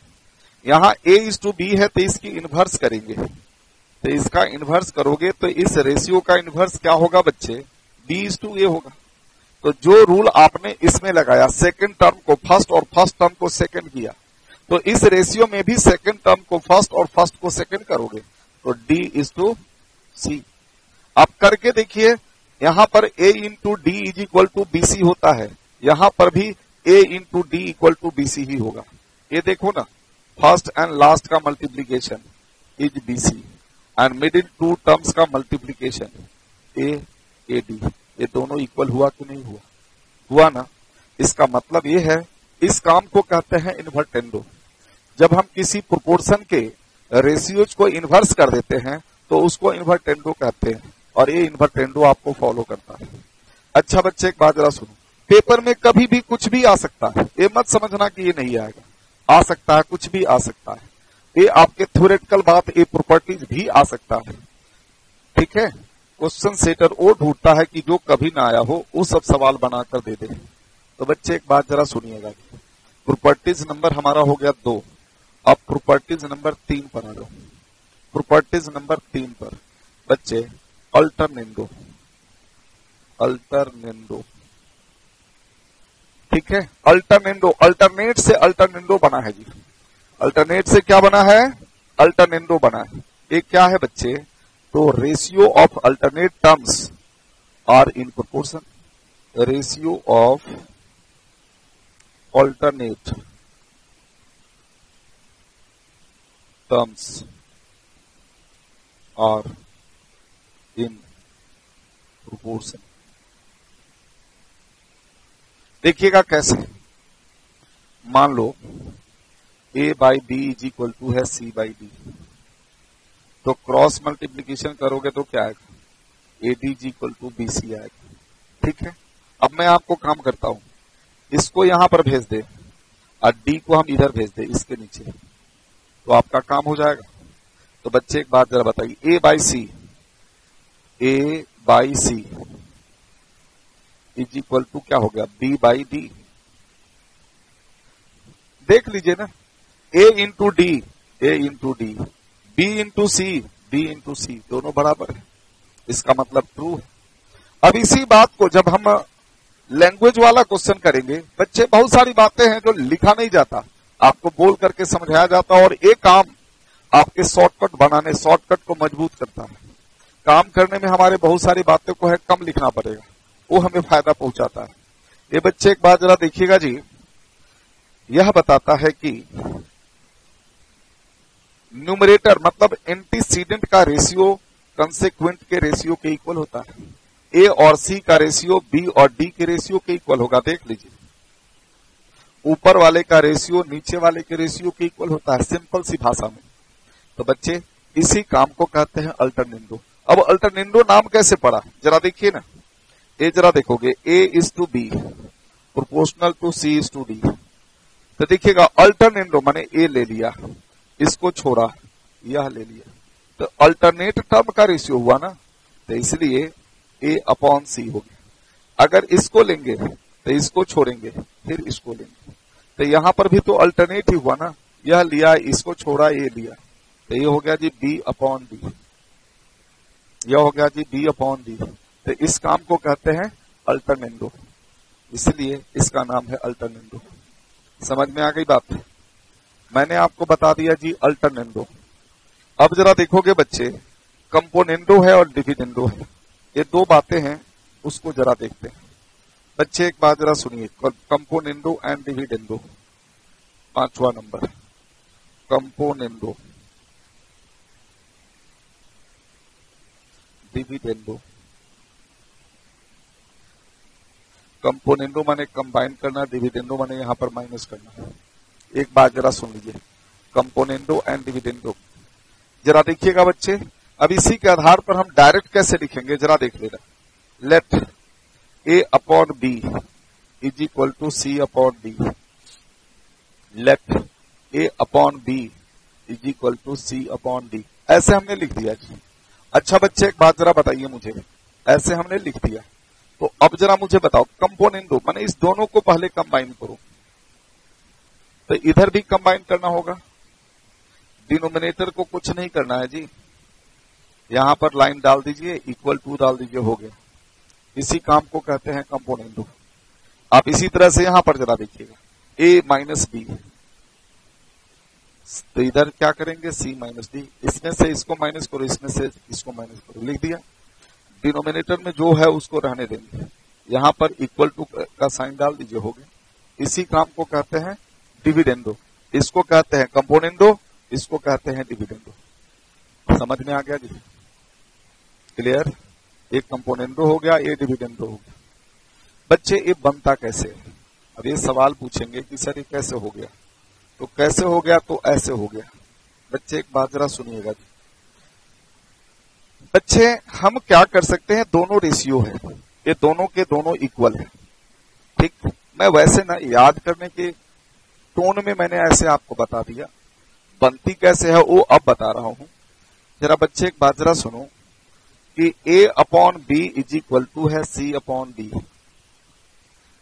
यहां ए इज टू बी है तो इसकी इनवर्स करेंगे, तो इसका इनवर्स करोगे तो इस रेशियो का इनवर्स क्या होगा बच्चे, बी इज टू ए होगा। तो जो रूल आपने इसमें लगाया, सेकंड टर्म को फर्स्ट और फर्स्ट टर्म को सेकंड किया, तो इस रेशियो में भी सेकंड टर्म को फर्स्ट और फर्स्ट को सेकंड करोगे, तो डी इज टू सी। आप करके देखिए, यहां पर A into D is equal to BC होता है, यहां पर भी A into D equal to BC ही होगा। ये देखो ना, फर्स्ट एंड लास्ट का multiplication is BC and middle two terms का मल्टीप्लीकेशन ए डी, ये दोनों इक्वल हुआ कि नहीं हुआ, हुआ ना। इसका मतलब ये है, इस काम को कहते हैं इन्वर्टेंडो। जब हम किसी प्रोपोर्शन के रेशियोज को इन्वर्स कर देते हैं तो उसको इन्वर्टेंडो कहते हैं, और ये इन्वर्टेंडो आपको फॉलो करता है। अच्छा बच्चे एक बात जरा सुनो, पेपर में कभी भी कुछ भी आ सकता है, ये मत समझना कि ये नहीं आएगा, आ सकता है, कुछ भी आ सकता है। ये आपके थ्योरेटिकल बात, ये प्रॉपर्टीज भी आ सकता है, ठीक है। क्वेश्चन सेटर वो ढूंढता है कि जो कभी ना आया हो वो सब सवाल बनाकर दे दे। तो बच्चे एक बात जरा सुनिएगा, प्रॉपर्टीज नंबर हमारा हो गया 2, अब प्रॉपर्टीज नंबर 3 पर आ जाओ। प्रॉपर्टीज नंबर 3 पर बच्चे अल्टरनेंडो, अल्टरनेंडो, ठीक है। अल्टरनेंडो, अल्टरनेट से अल्टरनेंडो बना है जी, अल्टरनेट से क्या बना है, अल्टरनेंडो बना है। ये क्या है बच्चे, तो ratio of alternate terms are in proportion, ratio of alternate terms are in proportion. देखिएगा कैसे, मान लो a by B is equal to है c बाई डी, तो क्रॉस मल्टीप्लीकेशन करोगे तो क्या आएगा, A D is equal to B C आएगा, ठीक है। अब मैं आपको काम करता हूं, इसको यहां पर भेज दे और डी को हम इधर भेज दे इसके नीचे, तो आपका काम हो जाएगा। तो बच्चे एक बात जरा बताइए, A by C is equal to क्या हो गया, बी बाई डी। देख लीजिए ना, A into D, B into C, दोनों बराबर है, इसका मतलब ट्रू है। अब इसी बात को जब हम लैंग्वेज वाला क्वेश्चन करेंगे, बच्चे बहुत सारी बातें हैं जो लिखा नहीं जाता, आपको बोल करके समझाया जाता, और एक काम आपके शॉर्टकट बनाने, शॉर्टकट को मजबूत करता है। काम करने में हमारे बहुत सारी बातें को है कम लिखना पड़ेगा, वो हमें फायदा पहुंचाता है। ये बच्चे एक बात जरा देखिएगा जी, यह बताता है कि न्यूमरेटर मतलब एंटीसीडेंट का रेशियो कंसेक्वेंट के रेशियो के इक्वल होता है। ए और सी का रेशियो बी और डी के रेशियो के इक्वल होगा। देख लीजिए, ऊपर वाले का रेशियो नीचे वाले के रेशियो के इक्वल होता है, सिंपल सी भाषा में। तो बच्चे इसी काम को कहते हैं अल्टरनेंडो। अब अल्टरनेंडो नाम कैसे पड़ा, जरा देखिए ना, ए जरा देखोगे, A is to B proportional to C is to D. तो देखिएगा अल्टरनेंडो माने ए ले लिया, इसको छोड़ा, यह ले लिया, तो अल्टरनेट टर्म का रेशियो हुआ ना, तो इसलिए ए अपॉन सी हो गया। अगर इसको लेंगे तो इसको छोड़ेंगे, फिर इसको लेंगे, तो यहां पर भी तो अल्टरनेट ही हुआ ना, यह लिया, इसको छोड़ा, ये लिया, तो ये हो गया जी बी अपॉन डी, यह हो गया जी बी अपॉन डी। तो इस काम को कहते हैं अल्टरनेंडो, इसलिए इसका नाम है अल्टरनेंडो। समझ में आ गई बात, मैंने आपको बता दिया जी अल्टरनेंडो। अब जरा देखोगे बच्चे, कंपोनेंडो है और डिविडेंडो है, ये दो बातें हैं, उसको जरा देखते हैं। बच्चे एक बात जरा सुनिए, कंपोनेंडो एंड डिविडेंडो, 5वां नंबर, कंपोनेंडो डिविडेंडो। कंपोनेंडो माने कंबाइन करना, डिविडेंडो माने यहां पर माइनस करना। एक बात जरा सुन लीजिए, कंपोनेंडो एंड डिविडेंडो, जरा देखिएगा बच्चे। अब इसी के आधार पर हम डायरेक्ट कैसे लिखेंगे जरा देख लेना। Let A upon B is equal to C upon D, let A upon B is equal to C upon D, ऐसे हमने लिख दिया जी। अच्छा बच्चे एक बात जरा बताइए मुझे, ऐसे हमने लिख दिया, तो अब जरा मुझे बताओ कंपोनेंडो माने इस दोनों को पहले कंबाइन करो, तो इधर भी कंबाइन करना होगा, डिनोमिनेटर को कुछ नहीं करना है जी, यहां पर लाइन डाल दीजिए, इक्वल टू डाल दीजिए, हो गया। इसी काम को कहते हैं कंपोनेंडो। आप इसी तरह से यहां पर जरा देखिएगा, ए माइनस बी, तो इधर क्या करेंगे, सी माइनस डी, इसमें से इसको माइनस करो, इसमें से इसको माइनस करो, लिख दिया। डिनोमिनेटर में जो है उसको रहने देंगे, यहां पर इक्वल टू का साइन डाल दीजिए, हो गया। इसी काम को कहते हैं डिविडेंडो, इसको कहते हैं कंपोनेंडो, इसको कहते हैं डिविडेंडो। समझ में आ गया जी, क्लियर। एक कंपोनेंडो हो गया, ये डिविडेंडो हो गया। बच्चे ये बनता कैसे है, अब ये सवाल पूछेंगे कि सर ये कैसे हो गया, तो कैसे हो गया, तो ऐसे हो गया। बच्चे एक बात जरा सुनिएगा जी। बच्चे हम क्या कर सकते हैं, दोनों रेशियो है, ये दोनों के दोनों इक्वल है। ठीक, मैं वैसे ना याद करने के टोन में मैंने ऐसे आपको बता दिया, बनती कैसे है वो अब बता रहा हूं। जरा बच्चे एक बात जरा सुनो कि a upon B is equal to है c अपॉन डी।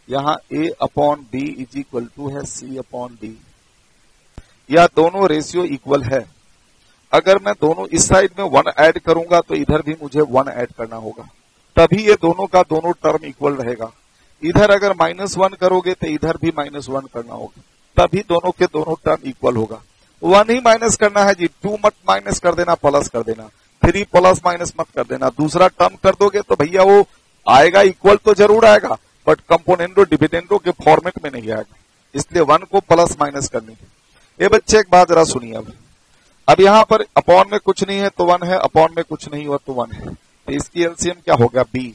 यहां a upon B is equal to है c अपॉन डी। यह दोनों रेशियो इक्वल है। अगर मैं दोनों इस साइड में 1 ऐड करूंगा तो इधर भी मुझे 1 ऐड करना होगा, तभी ये दोनों का दोनों टर्म इक्वल रहेगा। इधर अगर -1 करोगे तो इधर भी -1 करना होगा, तभी दोनों के दोनों टर्म इक्वल होगा। 1 ही माइनस करना है जी, 2 मत माइनस कर देना, प्लस कर देना, 3 प्लस माइनस मत कर देना। दूसरा टर्म कर दोगे तो भैया वो आएगा, इक्वल तो जरूर आएगा, बट कंपोनेंडो डिविडेंडो के फॉर्मेट में नहीं आएगा, इसलिए 1 को प्लस माइनस करनी है। ये बच्चे एक बात जरा सुनिए। अब यहां पर अपॉन में कुछ नहीं है तो 1 है, अपॉन में कुछ नहीं हुआ तो 1 है, तो इसकी एलसीएम क्या हो गया, b।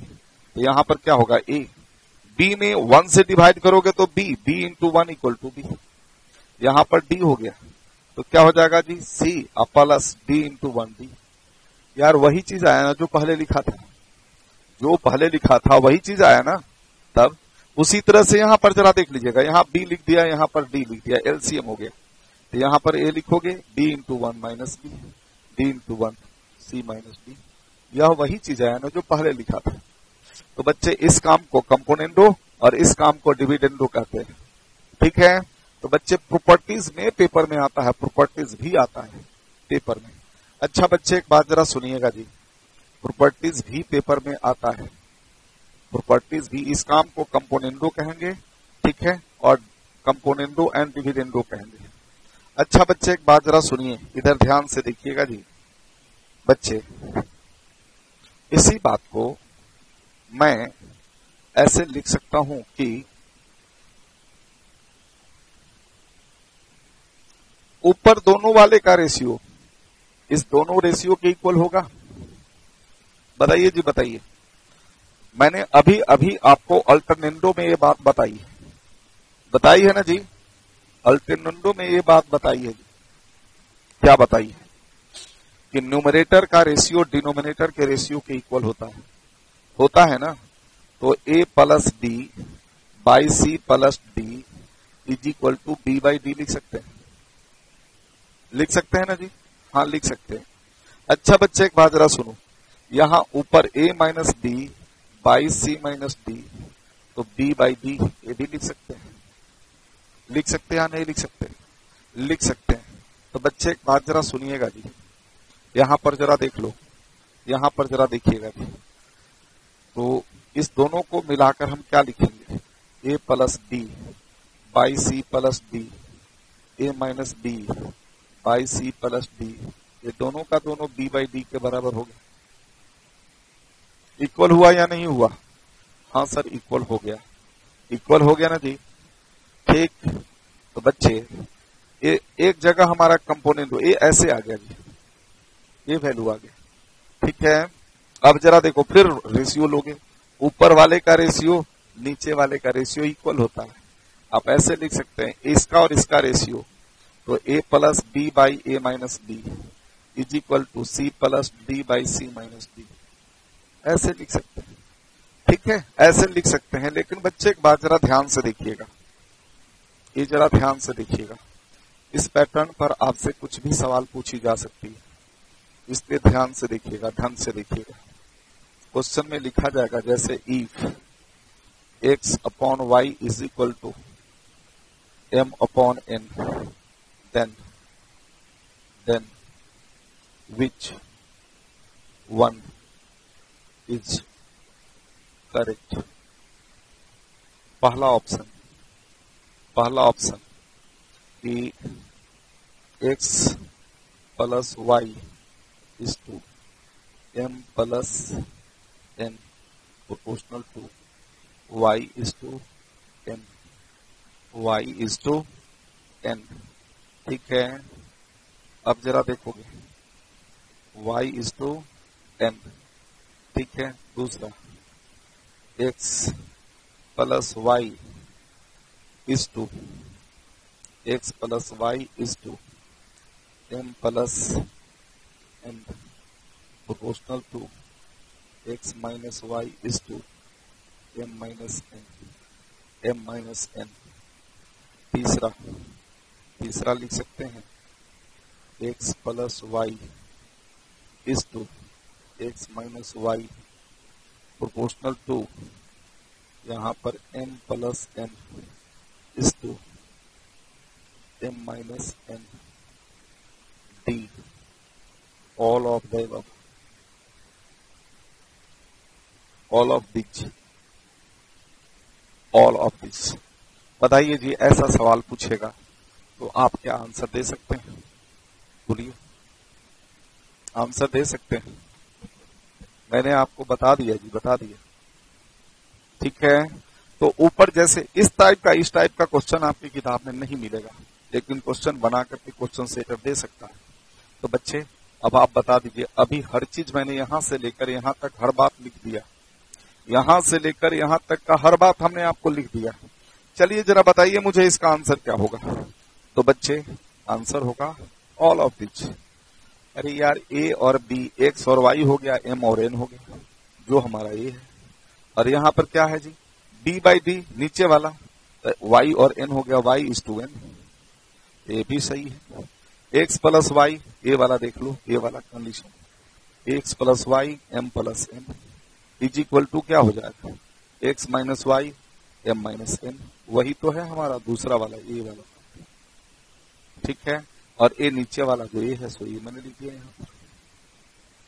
तो यहां पर क्या होगा, a। b में 1 से डिवाइड करोगे तो b into 1 equal to b। यहां पर d हो गया तो क्या हो जाएगा जी, c plus d into 1d। यार वही चीज आया ना जो पहले लिखा था, जो पहले लिखा था वही चीज आया ना। तब उसी तरह से यहां पर जरा देख लीजिएगा, यहां b लिख दिया, यहां पर d लिख दिया, एलसीएम हो गया। तो यहां पर a लिखोगे d into 1 minus b, d into 1 c minus d। यह वही चीज है ना जो पहले लिखा था। तो बच्चे इस काम को कंपोनेंडो और इस काम को डिविडेंडो कहते हैं। ठीक है, तो बच्चे प्रॉपर्टीज में पेपर में आता है, प्रॉपर्टीज भी आता है पेपर में। अच्छा बच्चे एक बात जरा सुनिएगा जी, प्रॉपर्टीज भी पेपर में आता है, प्रॉपर्टीज भी। इस काम को कंपोनेंडो कहेंगे, ठीक है, और कंपोनेंडो एंड डिविडेंडो कहेंगे। अच्छा बच्चे एक बात जरा सुनिए, इधर ध्यान से देखिएगा जी। बच्चे इसी बात को मैं ऐसे लिख सकता हूं कि ऊपर दोनों वाले का रेशियो इस दोनों रेशियो के इक्वल होगा। बताइए जी, बताइए। मैंने अभी अभी आपको अल्टरनेंडो में ये बात बताई है ना जी, अल्टरनेंडो में ये बात बताई है जी। क्या बताई है कि न्यूमरेटर का रेशियो डिनोमिनेटर के रेशियो के इक्वल होता है ना। तो a plus D by C plus D is equal to b by D लिख सकते हैं ना जी, हाँ लिख सकते हैं। अच्छा बच्चे एक बात जरा सुनो, यहां ऊपर a minus D by C minus D, तो b बाई डी ये भी लिख सकते हैं या नहीं लिख सकते, लिख सकते हैं। तो बच्चे एक बात जरा सुनिएगा जी, यहां पर जरा देख लो, यहां पर जरा देखिएगा जी। तो इस दोनों को मिलाकर हम क्या लिखेंगे, a plus D by C plus D, a minus D by C plus D, ये दोनों का दोनों b बाई डी के बराबर हो गया। इक्वल हुआ या नहीं हुआ, हाँ सर इक्वल हो गया, इक्वल हो गया ना जी। ठीक, तो बच्चे ये एक जगह हमारा कंपोनेंट ये ऐसे आ गया जी, ये वैल्यू आ गया। ठीक है, अब जरा देखो फिर रेशियो लोगे, ऊपर वाले का रेशियो नीचे वाले का रेशियो इक्वल होता है। आप ऐसे लिख सकते हैं इसका और इसका रेशियो, तो a plus D by A minus D is equal to C plus D by C minus D, ऐसे लिख सकते हैं। ठीक है, ऐसे लिख सकते हैं। लेकिन बच्चे एक बात जरा ध्यान से देखिएगा, ये जरा ध्यान से देखिएगा, इस पैटर्न पर आपसे कुछ भी सवाल पूछी जा सकती है, इसलिए ध्यान से देखिएगा, ढंग से देखिएगा। क्वेश्चन में लिखा जाएगा जैसे if x upon y is equal to m upon n, then which one is correct। पहला ऑप्शन कि x plus y is to m plus n proportional to y is to n, y is to n। ठीक है, अब जरा देखोगे y is to n। ठीक है, दूसरा x plus y is to X plus Y is to M plus N proportional to X minus Y is to M minus N. तीसरा लिख सकते हैं X plus Y is to X minus Y proportional to यहां पर M plus N is to M minus N D all of the above, all of this. बताइए जी, ऐसा सवाल पूछेगा तो आप क्या आंसर दे सकते हैं? बोलिए, आंसर दे सकते हैं? मैंने आपको बता दिया जी, बता दिया। ठीक है, तो ऊपर जैसे इस टाइप का क्वेश्चन आपकी किताब में नहीं मिलेगा, लेकिन क्वेश्चन बना करके क्वेश्चन सेटर दे सकता है। तो बच्चे अब आप बता दीजिए, अभी हर चीज मैंने यहां से लेकर यहां तक हर बात लिख दिया, यहां से लेकर यहां तक का हर बात हमने आपको लिख दिया। चलिए जरा बताइए मुझे इसका आंसर क्या होगा? तो बच्चे आंसर होगा ऑल ऑफ दिस। अरे यार, ए और बी, एक्स और वाई हो गया, एम और एन हो गया, जो हमारा ए है। और यहां पर क्या है जी? डी बाई डी, नीचे वाला वाई और एन हो गया, वाई इज टू एन, ये भी सही है। एक्स प्लस वाई, ए वाला देख लो, ए वाला condition, X plus Y M plus N is equal to क्या हो जाएगा? X minus Y M minus N, वही तो है हमारा दूसरा वाला, ए वाला। ठीक है, और ए नीचे वाला जो ए है सो ये मैंने लिख दिया यहाँ पर।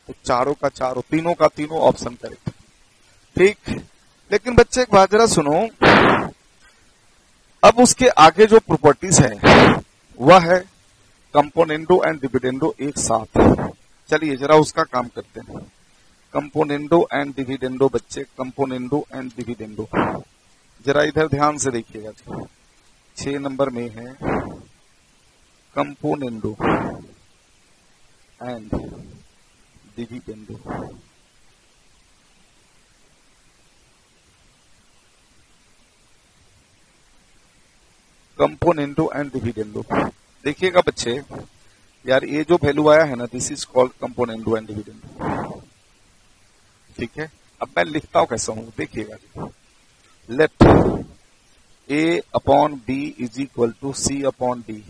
तो चारों का चारों, तीनों का तीनों ऑप्शन करेक्ट। ठीक, लेकिन बच्चे एक बात जरा सुनो, अब उसके आगे जो प्रॉपर्टीज है वह है कंपोनेंडो एंड डिविडेंडो एक साथ। चलिए जरा उसका काम करते हैं। कंपोनेंडो एंड डिविडेंडो, बच्चे कंपोनेंडो एंड डिविडेंडो, जरा इधर ध्यान से देखिएगा। 6 नंबर में है componendo and dividendo. Componendo and dividendo, देखिएगा बच्चे, यार ये जो वैल्यू आया है ना, this is called componendo and dividendo. ठीक है, अब मैं लिखता हूं कैसा हूं, देखिएगा। Let A upon B is equal to C upon D,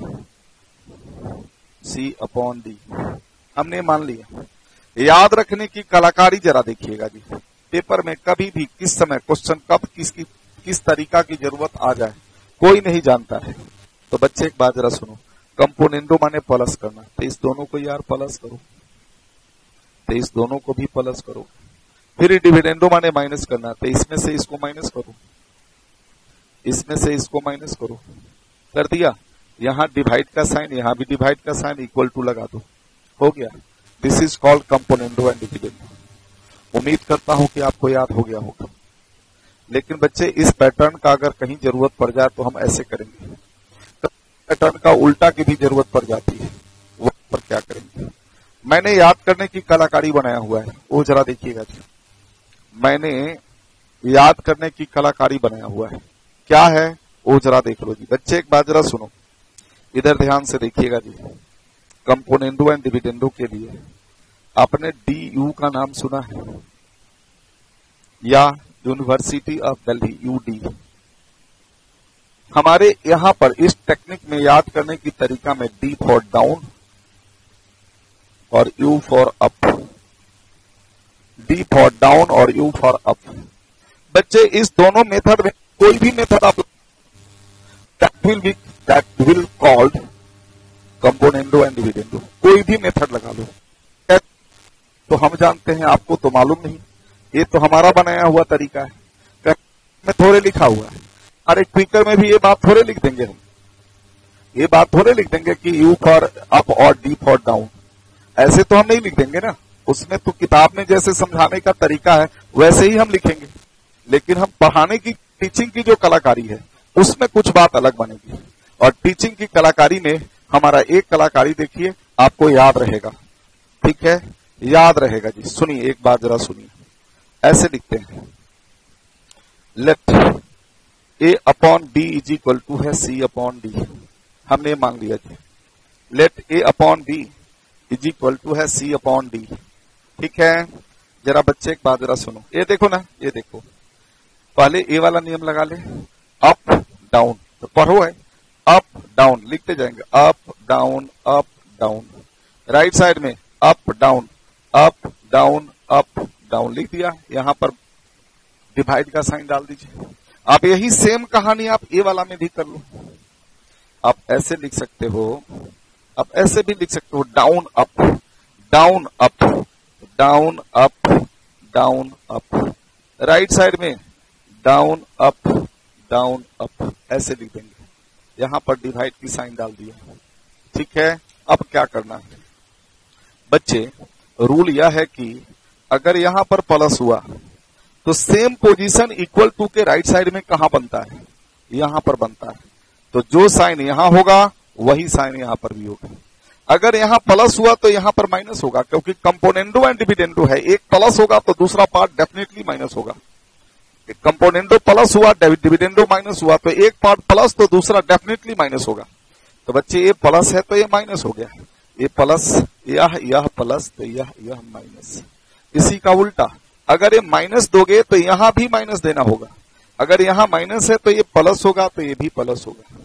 C upon D हमने मान लिया। याद रखने की कलाकारी जरा देखिएगा जी, पेपर में कभी भी किस समय क्वेश्चन कब किस तरीका की जरूरत आ जाए कोई नहीं जानता है। तो बच्चे एक बात जरा सुनो, कंपोनेंडो माने प्लस करना, तो इस दोनों को यार प्लस करो, तो इस दोनों को भी प्लस करो। फिर डिविडेंडो माने माइनस करना, तो इसमें से इसको माइनस करो, इसमें से इसको माइनस करो। कर दिया, यहां डिवाइड का साइन, यहां भी डिवाइड का साइन, इक्वल टू लगा दो, हो गया। This is called componendo and dividendo. उम्मीद करता हूं कि आपको याद हो गया होगा। लेकिन बच्चे इस पैटर्न का अगर कहीं जरूरत पड़ जाए तो हम ऐसे करेंगे, पैटर्न का उल्टा की भी जरूरत पड़ जाती है, वो पर क्या करेंगे? मैंने याद करने की कलाकारी बनाया हुआ है, वो जरा देखिएगा जी। मैंने याद करने की कलाकारी बनाया हुआ है, क्या है वो जरा देख लो जी। बच्चे एक बात जरा सुनो, इधर ध्यान से देखिएगा जी। कंपोनेंडो एंड डिविडेंडो के लिए आपने DU का नाम सुना है, या यूनिवर्सिटी ऑफ दिल्ली, UD। हमारे यहां पर इस टेक्निक में याद करने की तरीका में D फॉर डाउन और U for up, D for down और U फॉर अप। बच्चे इस दोनों मेथड में कोई भी मेथड आप that will called componendo and dividendo, कोई भी मेथड लगा लो। तो हम जानते हैं, आपको तो मालूम नहीं, ये तो हमारा बनाया हुआ तरीका है, में थोड़े लिखा हुआ है। अरे क्विकर में भी ये बात थोड़े लिख देंगे हम, ये बात थोड़े लिख देंगे कि U फॉर अप और D फॉर डाउन, ऐसे तो हम नहीं लिख देंगे ना। उसमें तो किताब में जैसे समझाने का तरीका है वैसे ही हम लिखेंगे, लेकिन हम पढ़ाने की, टीचिंग की जो कलाकारी है उसमें कुछ बात अलग बनेगी। और टीचिंग की कलाकारी में हमारा एक कलाकारी देखिए, आपको याद रहेगा। ठीक है, याद रहेगा जी। सुनिए एक बार जरा सुनिए, ऐसे लिखते हैं, let A upon B is equal to है सी अपॉन डी, हमने मान लिया जी। Let A upon B is equal to है सी अपॉन डी। ठीक है, जरा बच्चे एक बात जरा सुनो, ये देखो ना, ये देखो, पहले ए वाला नियम लगा ले, अप डाउन, तो पढ़ो है अप डाउन, लिखते जाएंगे up down up down. Right side में up down up down up down लिख दिया, यहां पर डिवाइड का साइन डाल दीजिए। आप यही सेम कहानी आप ए वाला में भी कर लो, आप ऐसे लिख सकते हो, आप ऐसे भी लिख सकते हो, down up down up down up down up. Right side में डाउन अप ऐसे लिख देंगे, यहां पर डिवाइड की साइन डाल दिया। ठीक है, अब क्या करना है बच्चे, रूल यह है कि अगर यहां पर प्लस हुआ तो सेम पोजीशन इक्वल टू के राइट साइड में कहां बनता है, यहां पर बनता है। तो जो साइन यहां होगा वही साइन यहां पर भी होगा। अगर यहां प्लस हुआ तो यहां पर माइनस होगा, क्योंकि कंपोनेंडो एंड डिविडेंडो है, एक प्लस होगा तो दूसरा पार्ट डेफिनेटली माइनस होगा। कंपोनेंडो प्लस हुआ, डिविडेंडो माइनस हुआ, तो एक पार्ट प्लस तो दूसरा डेफिनेटली माइनस होगा। तो बच्चे ये प्लस है तो ये माइनस हो गया, ये प्लस, यह प्लस तो यह माइनस। इसी का उल्टा, अगर ये माइनस दोगे तो यहां भी माइनस देना होगा, अगर यहां माइनस है तो ये प्लस होगा तो ये भी प्लस होगा।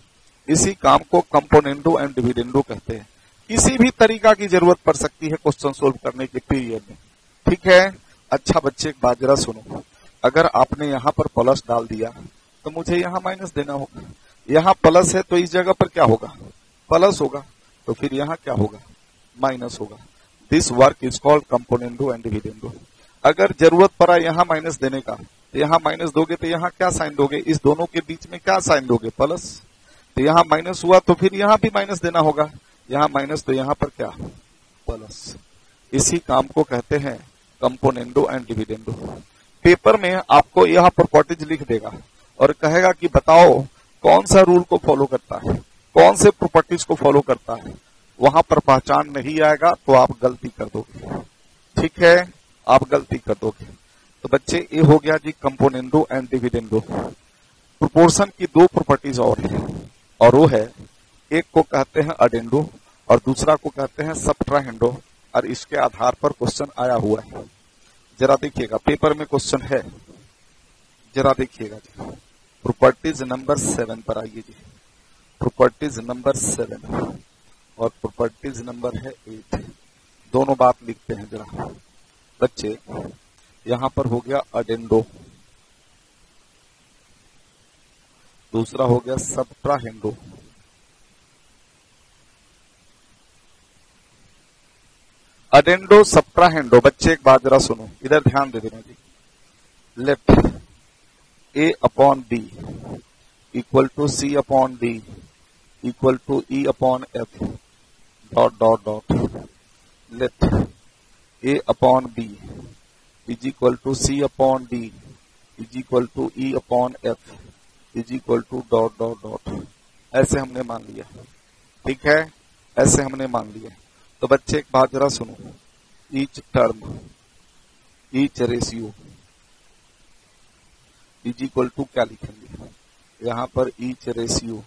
इसी काम को कंपोनेंडो एंड डिविडेंडो कहते हैं। किसी भी तरीका की जरूरत पड़ सकती है क्वेश्चन सोल्व करने के पीरियड में। ठीक है, अच्छा बच्चे एक बात जरा सुनो, अगर आपने यहां पर प्लस डाल दिया तो मुझे यहां माइनस देना होगा, यहां प्लस है तो इस जगह पर क्या होगा, प्लस होगा, तो फिर यहां क्या होगा, माइनस होगा। This work is called componendo and dividendo. अगर जरूरत पड़ा यहां माइनस देने का तो यहां माइनस दोगे तो यहां क्या साइन दोगे, इस दोनों के बीच में क्या साइन दोगे, प्लस। तो यहां माइनस हुआ तो फिर यहां भी माइनस देना होगा, यहां माइनस तो यहां पर क्या, प्लस। इसी काम को कहते हैं कंपोनेंडो एंड डिविडेंडो। पेपर में आपको यह प्रॉपर्टीज लिख देगा और कहेगा कि बताओ कौन सा रूल को फॉलो करता है, कौन से प्रॉपर्टीज को फॉलो करता है। वहां पर पहचान नहीं आएगा तो आप गलती कर दोगे। ठीक है, आप गलती कर दोगे। तो बच्चे ये हो गया जी कंपोनेंडो एंड डिविडेंडो। प्रोपोर्शन की दो प्रॉपर्टीज और है, और वो है, एक को कहते हैं अडेंडो और दूसरा को कहते हैं सबट्राहेंडो, और इसके आधार पर क्वेश्चन आया हुआ है। जरा देखिएगा, पेपर में क्वेश्चन है, जरा देखिएगा जी। प्रॉपर्टीज नंबर 7 पर आइए जी, प्रॉपर्टीज नंबर 7 और प्रॉपर्टीज नंबर है 8, दोनों बात लिखते हैं जरा बच्चे। यहां पर हो गया अडेंडो, दूसरा हो गया सबट्राहेंडो। अडेंडो सबट्राहेंडो, बच्चे एक बात जरा सुनो, इधर ध्यान दे देना जी। Let A upon B equal to C upon D equal to E upon F dot dot dot. Let A upon B is equal to C upon D is equal to E upon F is equal to dot dot dot. ऐसे हमने मान लिया, ठीक है, ऐसे हमने मान लिया। तो बच्चे एक बात जरा सुनो, each term, each ratio is equal to क्या लिखेंगे, यहां पर each ratio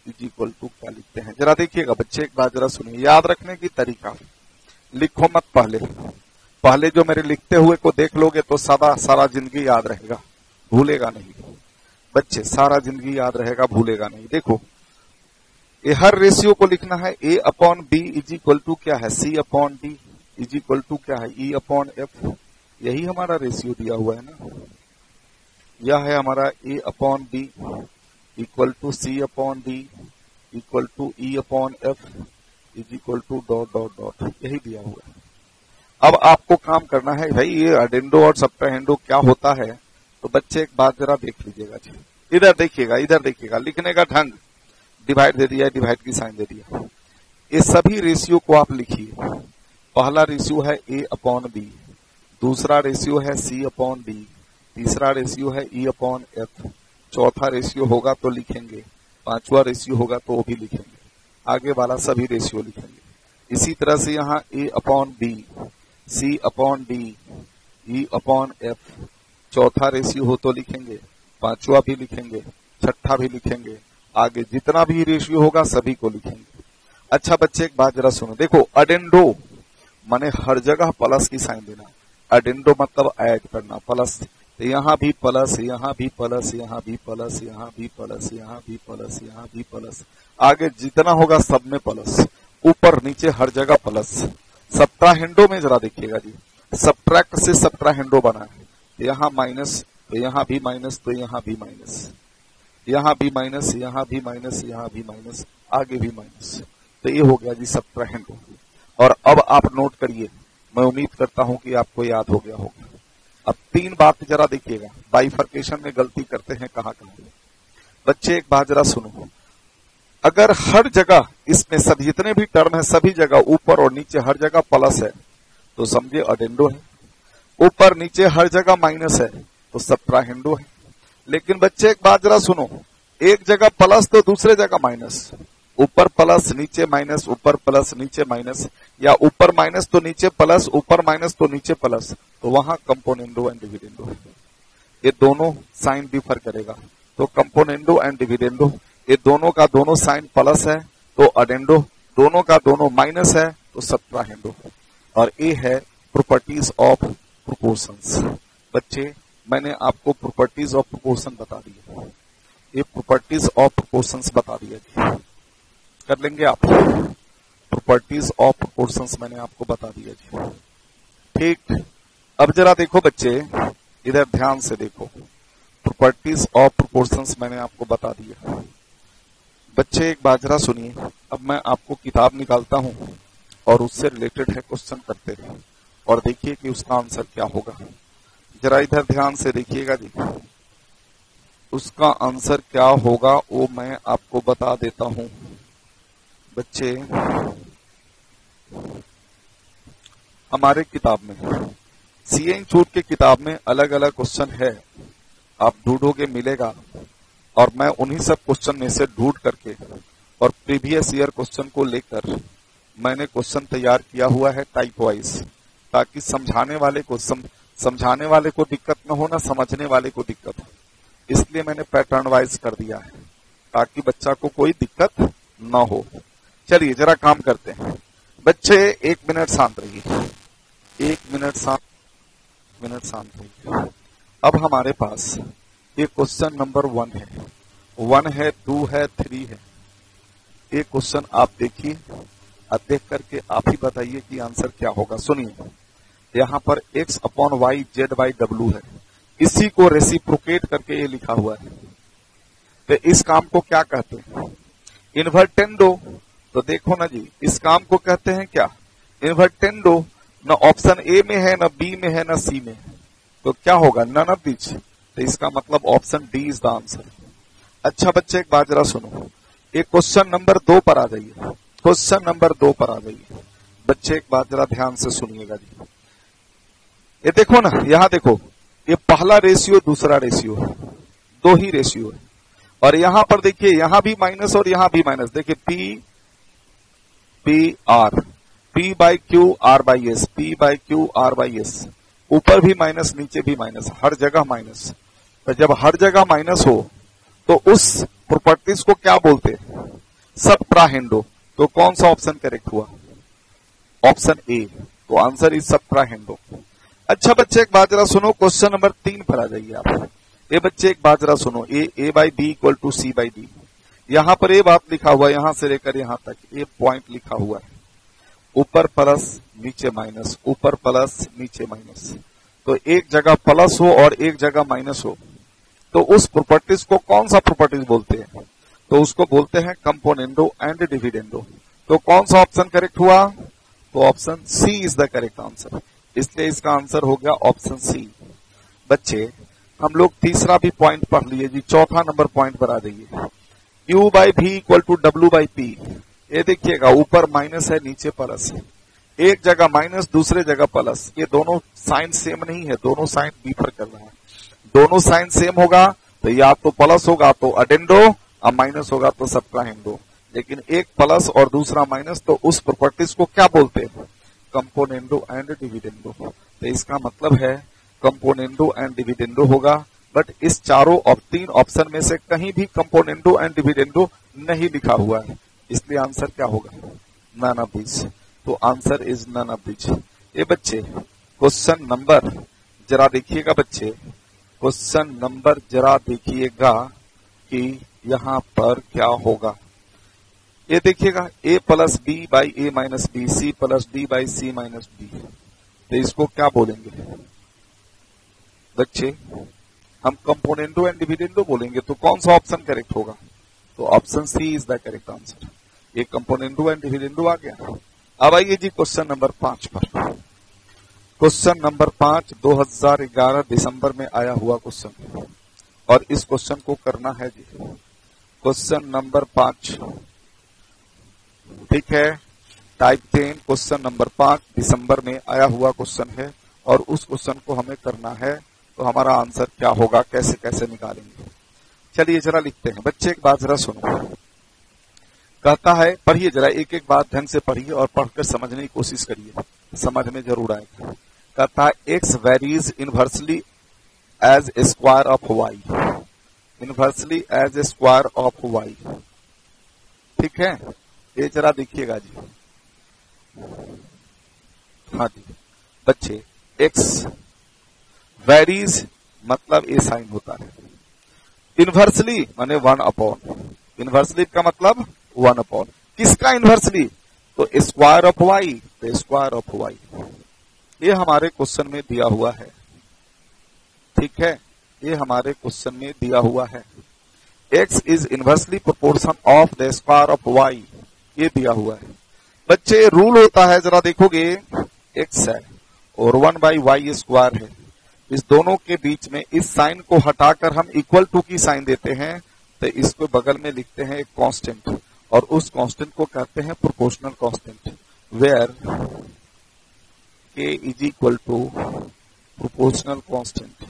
is equal to क्या लिखते हैं, जरा देखिएगा बच्चे एक बात जरा सुनिए। याद रखने की तरीका, लिखो मत, पहले जो मेरे लिखते हुए को देख लोगे तो सारा जिंदगी याद रहेगा, भूलेगा नहीं बच्चे, सारा जिंदगी याद रहेगा, भूलेगा नहीं। देखो ये हर रेशियो को लिखना है, A upon B is equal to क्या है, C upon D is equal to क्या है, ई अपॉन एफ। यही हमारा रेशियो दिया हुआ है ना, यह है हमारा A upon B equal to C upon D equal to E upon F is equal to dot dot dot, यही दिया हुआ है। अब आपको काम करना है भाई, ये अडेंडो और सबट्राहेंडो क्या होता है। तो बच्चे एक बात जरा देख लीजिएगा जी, इधर देखिएगा, इधर देखिएगा, लिखने का ढंग, डिवाइड दे दिया, डिवाइड की साइन दे दिया। ये सभी रेशियो को आप लिखिए। पहला रेशियो है ए अपॉन बी, दूसरा रेशियो है सी अपॉन डी, तीसरा रेशियो है ई अपॉन एफ, चौथा रेशियो होगा तो लिखेंगे, पांचवा रेशियो होगा तो वो भी लिखेंगे, आगे वाला सभी रेशियो लिखेंगे। इसी तरह से यहाँ A upon B, C upon D, E upon F, चौथा रेशियो हो तो लिखेंगे, पांचवा भी लिखेंगे, छठा भी लिखेंगे, आगे जितना भी रेशियो होगा सभी को लिखेंगे। अच्छा बच्चे एक बात जरा सुनो, देखो अडेंडो माने हर जगह प्लस की साइन देना, अडेंडो मतलब ऐड करना, प्लस, तो यहाँ भी प्लस, यहाँ भी प्लस, यहाँ भी प्लस, यहाँ भी प्लस, यहाँ भी प्लस, यहाँ भी प्लस, आगे जितना होगा सब में प्लस, ऊपर नीचे हर जगह प्लस। सब्ट्राहेंडो में जरा देखिएगा जी, सब्ट्रैक्ट से सब्ट्राहेंडो बना है, तो यहाँ माइनस, तो यहाँ भी माइनस, तो यहाँ भी माइनस, यहाँ भी माइनस, यहाँ भी माइनस, यहाँ भी माइनस, आगे भी माइनस, तो ये हो गया जी सब्ट्राहेंडो। और अब आप नोट करिए, मैं उम्मीद करता हूं कि आपको याद हो गया होगा। अब तीन बात जरा देखिएगा, बाइफर्केशन में गलती करते हैं कहाँ कहाँ। बच्चे एक बात जरा सुनो, अगर हर जगह इसमें सब जितने भी टर्म है सभी जगह ऊपर और नीचे हर जगह प्लस है तो समझे अडेंडो है, ऊपर नीचे हर जगह माइनस है तो सब्ट्राहेंडो है। लेकिन बच्चे एक बात जरा सुनो, एक जगह प्लस तो दूसरे जगह माइनस, ऊपर प्लस नीचे माइनस, ऊपर प्लस नीचे माइनस, या ऊपर माइनस तो नीचे प्लस, ऊपर माइनस तो नीचे प्लस, तो वहां कंपोनेंडो एंड डिविडेंडो है। ये दोनों साइन डिफर करेगा, तो कंपोनेंडो एंड डिविडेंडो, ये दोनों का दोनों साइन प्लस है तो अडेंडो, दोनों का दोनों माइनस है तो सब्ट्राहेंडो। और ये है प्रॉपर्टीज ऑफ प्रोपोर्शंस। बच्चे मैंने आपको प्रॉपर्टीज ऑफ प्रोपोर्शन बता दिया, ये प्रॉपर्टीज ऑफ प्रोपोर्शंस बता दिया जी, कर लेंगे आप। प्रॉपर्टीज ऑफ प्रोपोर्शंस मैंने आपको बता दिया जी, ठीक। अब जरा देखो बच्चे, इधर ध्यान से देखो, प्रॉपर्टीज ऑफ प्रोपोर्शंस मैंने आपको बता दिया। बच्चे एक बात जरा सुनिए, अब मैं आपको किताब निकालता हूं और उससे रिलेटेड है क्वेश्चन करते हैं और देखिए कि उसका आंसर क्या होगा। जरा इधर ध्यान से देखिएगा जी, उसका आंसर क्या होगा वो मैं आपको बता देता हूं। बच्चे हमारे किताब में, सीए इंस्टीट्यूट के किताब में अलग अलग क्वेश्चन है, आप ढूंढोगे मिलेगा, और मैं उन्हीं सब क्वेश्चन में से ढूंढ करके और प्रीवियस ईयर क्वेश्चन को लेकर मैंने क्वेश्चन तैयार किया हुआ है टाइप वाइज, ताकि समझाने वाले को दिक्कत न हो, ना समझने वाले को दिक्कत हो। इसलिए मैंने पैटर्न वाइज कर दिया है ताकि बच्चा को कोई दिक्कत न हो। चलिए जरा काम करते हैं बच्चे, एक मिनट शांत रहिए, एक मिनट शांत रहिए। अब हमारे पास ये क्वेश्चन नंबर 1 है, 1 है, 2 है, 3 है। ये क्वेश्चन आप देखिए और देख करके आप ही बताइए कि आंसर क्या होगा। सुनिए, यहाँ पर x upon Y Z by W है, इसी को रेसिप्रोकेट करके ये लिखा हुआ है, तो इस काम को क्या कहते हैं? इन्वर्टेंडो। तो देखो ना जी, इस काम को कहते हैं क्या? इन्वर्टेंडो। न ऑप्शन ए में है, न बी में है, न सी में है, तो क्या होगा? None of this. तो इसका मतलब option D is the answer. अच्छा बच्चे एक बात जरा सुनो, एक क्वेश्चन नंबर 2 पर आ जाइए, क्वेश्चन नंबर 2 पर आ जाइए। बच्चे एक बात जरा ध्यान से सुनिएगा जी, ये देखो ना, यहाँ देखो, ये पहला रेशियो दूसरा रेशियो है, 2 ही रेशियो है। और यहां पर देखिए, यहां भी माइनस और यहां भी माइनस। देखिए P R, P by Q R by S, P by Q R by S, ऊपर भी माइनस नीचे भी माइनस, हर जगह माइनस। तो जब हर जगह माइनस हो तो उस प्रॉपर्टीज को क्या बोलते हैं? सब्ट्राहेंडो। तो कौन सा ऑप्शन करेक्ट हुआ? Option A. तो आंसर इज सब्ट्राहेंडो। अच्छा बच्चे एक बात जरा सुनो, क्वेश्चन नंबर 3 पर आ जाइए आप। ये बच्चे एक बात जरा सुनो, A by B equal to C by D. यहां पर ये बात लिखा हुआ है, यहां से लेकर यहां तक ये पॉइंट लिखा हुआ है, ऊपर प्लस नीचे माइनस, ऊपर प्लस नीचे माइनस। तो एक जगह प्लस हो और एक जगह माइनस हो, तो उस प्रॉपर्टीज को कौन सा प्रॉपर्टीज बोलते हैं? तो उसको बोलते हैं कंपोनेंडो एंड डिविडेंडो। तो कौन सा ऑप्शन करेक्ट हुआ? तो option C is the correct answer. इसलिए इसका आंसर हो गया ऑप्शन सी। बच्चे हम लोग तीसरा भी पॉइंट पढ़ लिए जी, चौथा नंबर पॉइंट पर आ जाइए। U by B equal to W by P. ये देखिएगा, ऊपर माइनस है नीचे प्लस है, एक जगह माइनस दूसरे जगह प्लस। ये दोनों साइन सेम नहीं है, दोनों साइन डिफर कर रहा है। दोनों साइन सेम होगा तो या तो प्लस होगा तो अडेंडो, और माइनस होगा तो सब्ट्राहेंडो। लेकिन एक प्लस और दूसरा माइनस, तो उस प्रॉपर्टीज को क्या बोलते हैं? Componendo and dividendo. तो इसका मतलब है कंपोनेंडो एंड डिविडेंडो होगा, बट इस तीन ऑप्शन में से कहीं भी कंपोनेंडो एंड डिविडेंडो नहीं लिखा हुआ है, इसलिए आंसर क्या होगा? None of these. तो answer is none of these. ये बच्चे क्वेश्चन नंबर जरा देखिएगा, बच्चे क्वेश्चन नंबर जरा देखिएगा कि यहां पर क्या होगा। ये देखिएगा a plus B by A minus B, C plus D by C minus D, तो इसको क्या बोलेंगे बच्चे? हम कंपोनेंडो एंड डिविडेंडो बोलेंगे। तो कौन सा ऑप्शन करेक्ट होगा? तो option C is the correct answer. ये कंपोनेंडो एंड डिविडेंडो आ गया। अब आइए जी क्वेश्चन नंबर 5 पर। क्वेश्चन नंबर 5 2011 दिसंबर में आया हुआ क्वेश्चन, और इस क्वेश्चन को करना है जी। क्वेश्चन नंबर 5, ठीक है, टाइप 10 क्वेश्चन नंबर 5 दिसंबर में आया हुआ क्वेश्चन है, और उस क्वेश्चन को हमें करना है। तो हमारा आंसर क्या होगा, कैसे कैसे निकालेंगे? चलिए जरा लिखते हैं। बच्चे एक बात जरा सुनो, कहता है, पढ़िए जरा, एक एक बात ढंग से पढ़िए और पढ़कर समझने की कोशिश करिए, समझ में जरूर आएगा। कहता है X varies inversely as a square of Y, inversely as a square of Y, ठीक है। ये जरा देखिएगा जी। हाँ जी बच्चे, एक्स वेरीज मतलब ए साइन होता है, इनवर्सली माने 1/, इनवर्सली का मतलब 1/, किसका इनवर्सली? तो स्क्वायर ऑफ वाई, तो स्क्वायर ऑफ वाई। ये हमारे क्वेश्चन में दिया हुआ है, ठीक है, ये हमारे क्वेश्चन में दिया हुआ है। X is inversely proportion of the square of Y, ये दिया हुआ है। बच्चे रूल होता है, जरा देखोगे, एक्स है और 1/y स्क्वायर है, इस दोनों के बीच में इस साइन को हटाकर हम इक्वल टू की साइन देते हैं, तो इसको बगल में लिखते हैं एक कांस्टेंट, और उस कांस्टेंट को कहते हैं proportional constant, where k is equal to proportional constant.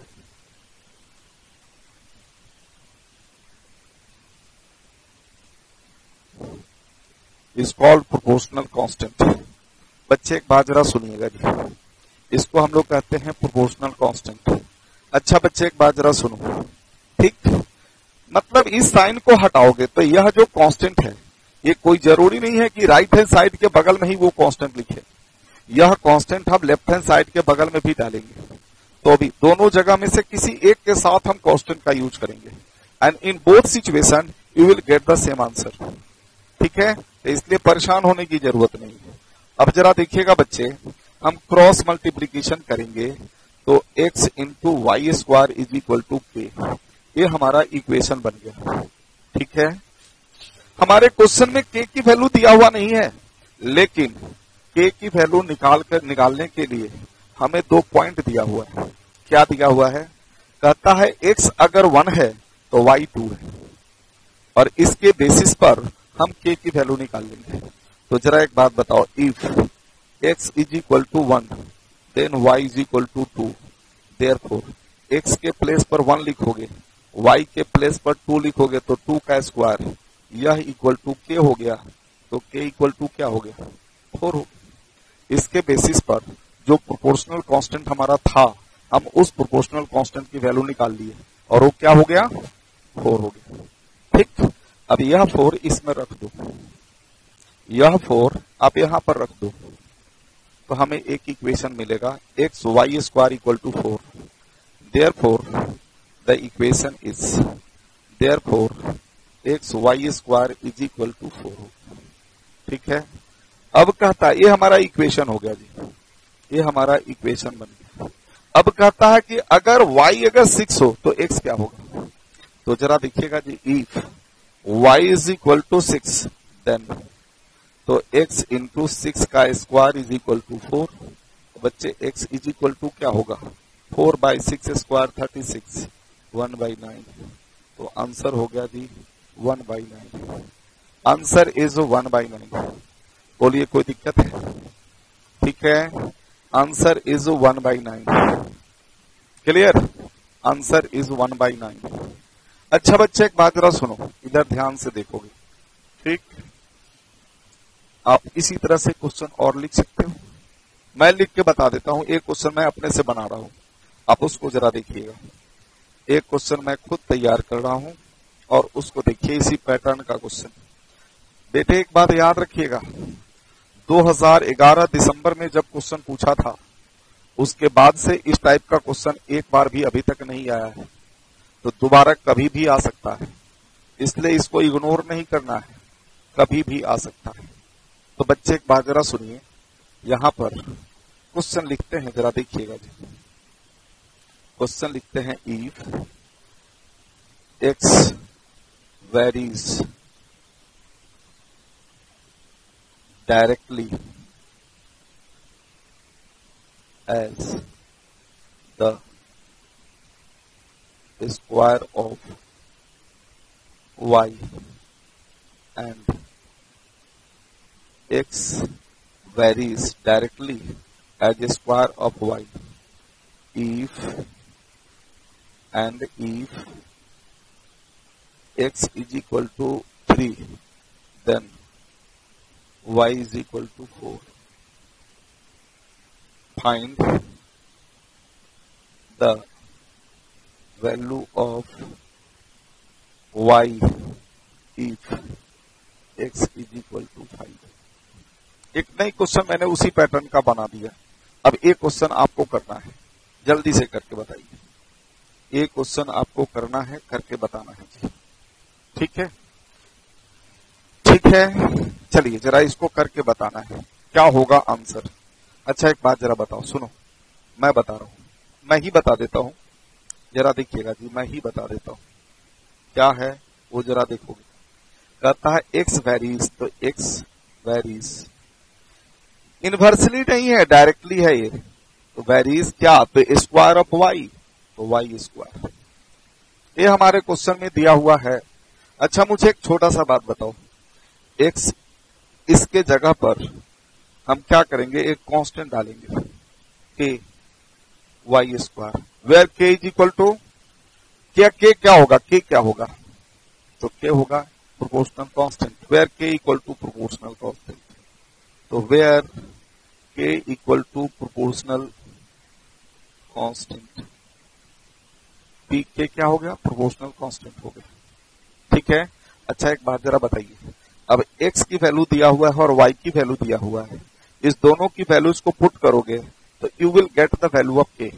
Is called proportional constant. बच्चे एक बात जरा सुनिएगा जी, इसको हम लोग कहते हैं प्रोपोर्शनल कांस्टेंट। अच्छा बच्चे एक बात जरा सुनो, ठीक, मतलब इस साइन को हटाओगे तो यह जो कांस्टेंट है, ये कोई जरूरी नहीं है कि राइट हैंड साइड के बगल में ही वो कांस्टेंट लिखे, यह कांस्टेंट हम लेफ्ट हैंड साइड के बगल में भी डालेंगे, तो भी दोनों जगह में से किसी एक के साथ हम कांस्टेंट का यूज करेंगे, and in both situation you will get the same answer, ठीक है। तो इसलिए परेशान होने की जरूरत नहीं है। अब जरा देखिएगा बच्चे, हम क्रॉस मल्टीप्लीकेशन करेंगे, तो x into Y square is equal to K, ये हमारा इक्वेशन बन गया, ठीक है। हमारे क्वेश्चन में k की वैल्यू दिया हुआ नहीं है, लेकिन k की वैल्यू निकालने के लिए हमें 2 पॉइंट दिया हुआ है। क्या दिया हुआ है? कहता है x अगर 1 है तो y 2 है, और इसके बेसिस पर हम k की वैल्यू निकाल लेंगे। तो जरा एक बात बताओ, if x is equal to 1 then y is equal to 2, therefore x के प्लेस पर 1 लिखोगे, y के प्लेस पर 2 लिखोगे, तो 2 का स्क्वायर, यह इक्वल टू k हो गया, तो k इक्वल टू क्या हो गया? 4 हो गया। इसके बेसिस पर जो प्रोपोर्शनल कांस्टेंट हमारा था, हम उस प्रोपोर्शनल कांस्टेंट की वैल्यू निकाल लिए, और वो क्या हो गया? 4 हो गया, ठीक। अब यह 4 इसमें रख दो, यह 4 आप यहां पर रख दो, तो हमें एक इक्वेशन मिलेगा, X Y square equal to 4, therefore the equation is, therefore X Y square is equal to 4, ठीक है। अब कहता है, ये हमारा इक्वेशन हो गया जी, ये हमारा इक्वेशन बन गया। अब कहता है कि अगर y अगर 6 हो तो x क्या होगा? तो जरा देखिएगा जी, if y is equal to 6 then, तो x इंटू 6 का स्क्वायर इज इक्वल टू 4। बच्चे x इज इक्वल टू क्या होगा? 4/6 स्क्वायर 36, 1/9। तो आंसर हो गया जी 1/9। Answer is 1/9। बोलिए कोई दिक्कत है? ठीक है, answer is 1/9। Clear? Answer is 1/9। अच्छा बच्चे एक बात जरा सुनो, इधर ध्यान से देखोगे, ठीक? आप इसी तरह से क्वेश्चन और लिख सकते हो, मैं लिख के बता देता हूं। एक क्वेश्चन मैं अपने से बना रहा हूं, आप उसको जरा देखिएगा। एक क्वेश्चन मैं खुद तैयार कर रहा हूं और उसको देखिए, इसी पैटर्न का क्वेश्चन। बेटे एक बात याद रखिएगा, 2011 दिसंबर में जब क्वेश्चन पूछा था, उसके बाद से इस टाइप का क्वेश्चन एक बार भी अभी तक नहीं आया है। तो दोबारा कभी भी आ सकता है, इसलिए इसको इग्नोर नहीं करना है, कभी भी आ सकता है। तो बच्चे एक बात जरा सुनिए, यहां पर क्वेश्चन लिखते हैं, जरा देखिएगा जी। क्वेश्चन लिखते हैं, if x varies directly as the square of y and x varies directly as a square of y if x is equal to 3, then y is equal to 4. Find the value of y if x is equal to 5. एक नई question मैंने उसी pattern का बना दिया। अब एक question आपको करना है, जल्दी से करके बताइए। एक क्वेश्चन आपको करना है, करके बताना है जी। ठीक है, ठीक है, चलिए जरा इसको करके बताना है, क्या होगा आंसर। अच्छा एक बात जरा बताओ, सुनो, मैं बता रहा हूं, मैं ही बता देता हूं, जरा देखिएगा जी, मैं ही बता देता हूं क्या है वो, जरा देखोगे। कहता है एक्स वेरीज, तो एक्स वेरीज इनवर्सली नहीं है, डायरेक्टली है ये। तो वेरीज क्या, तो स्क्वायर ऑफ वाई, तो वाई स्क्वायर, ये हमारे क्वेश्चन में दिया हुआ है। अच्छा मुझे एक छोटा सा बात बताओ, एक्स, इसके जगह पर हम क्या करेंगे, एक कांस्टेंट डालेंगे, के वाई स्क्वायर, वेयर के इज इक्वल टू क्या, के क्या होगा, के क्या होगा, तो के होगा proportional constant, where K equal to proportional constant. तो where K equal to proportional constant, P के क्या हो गया, प्रोपोर्शनल कांस्टेंट हो गया। ठीक है, अच्छा एक बात जरा बताइए, अब x की वैल्यू दिया हुआ है और y की वैल्यू दिया हुआ है, इस दोनों की वैल्यूज को पुट करोगे तो you will get the value of k।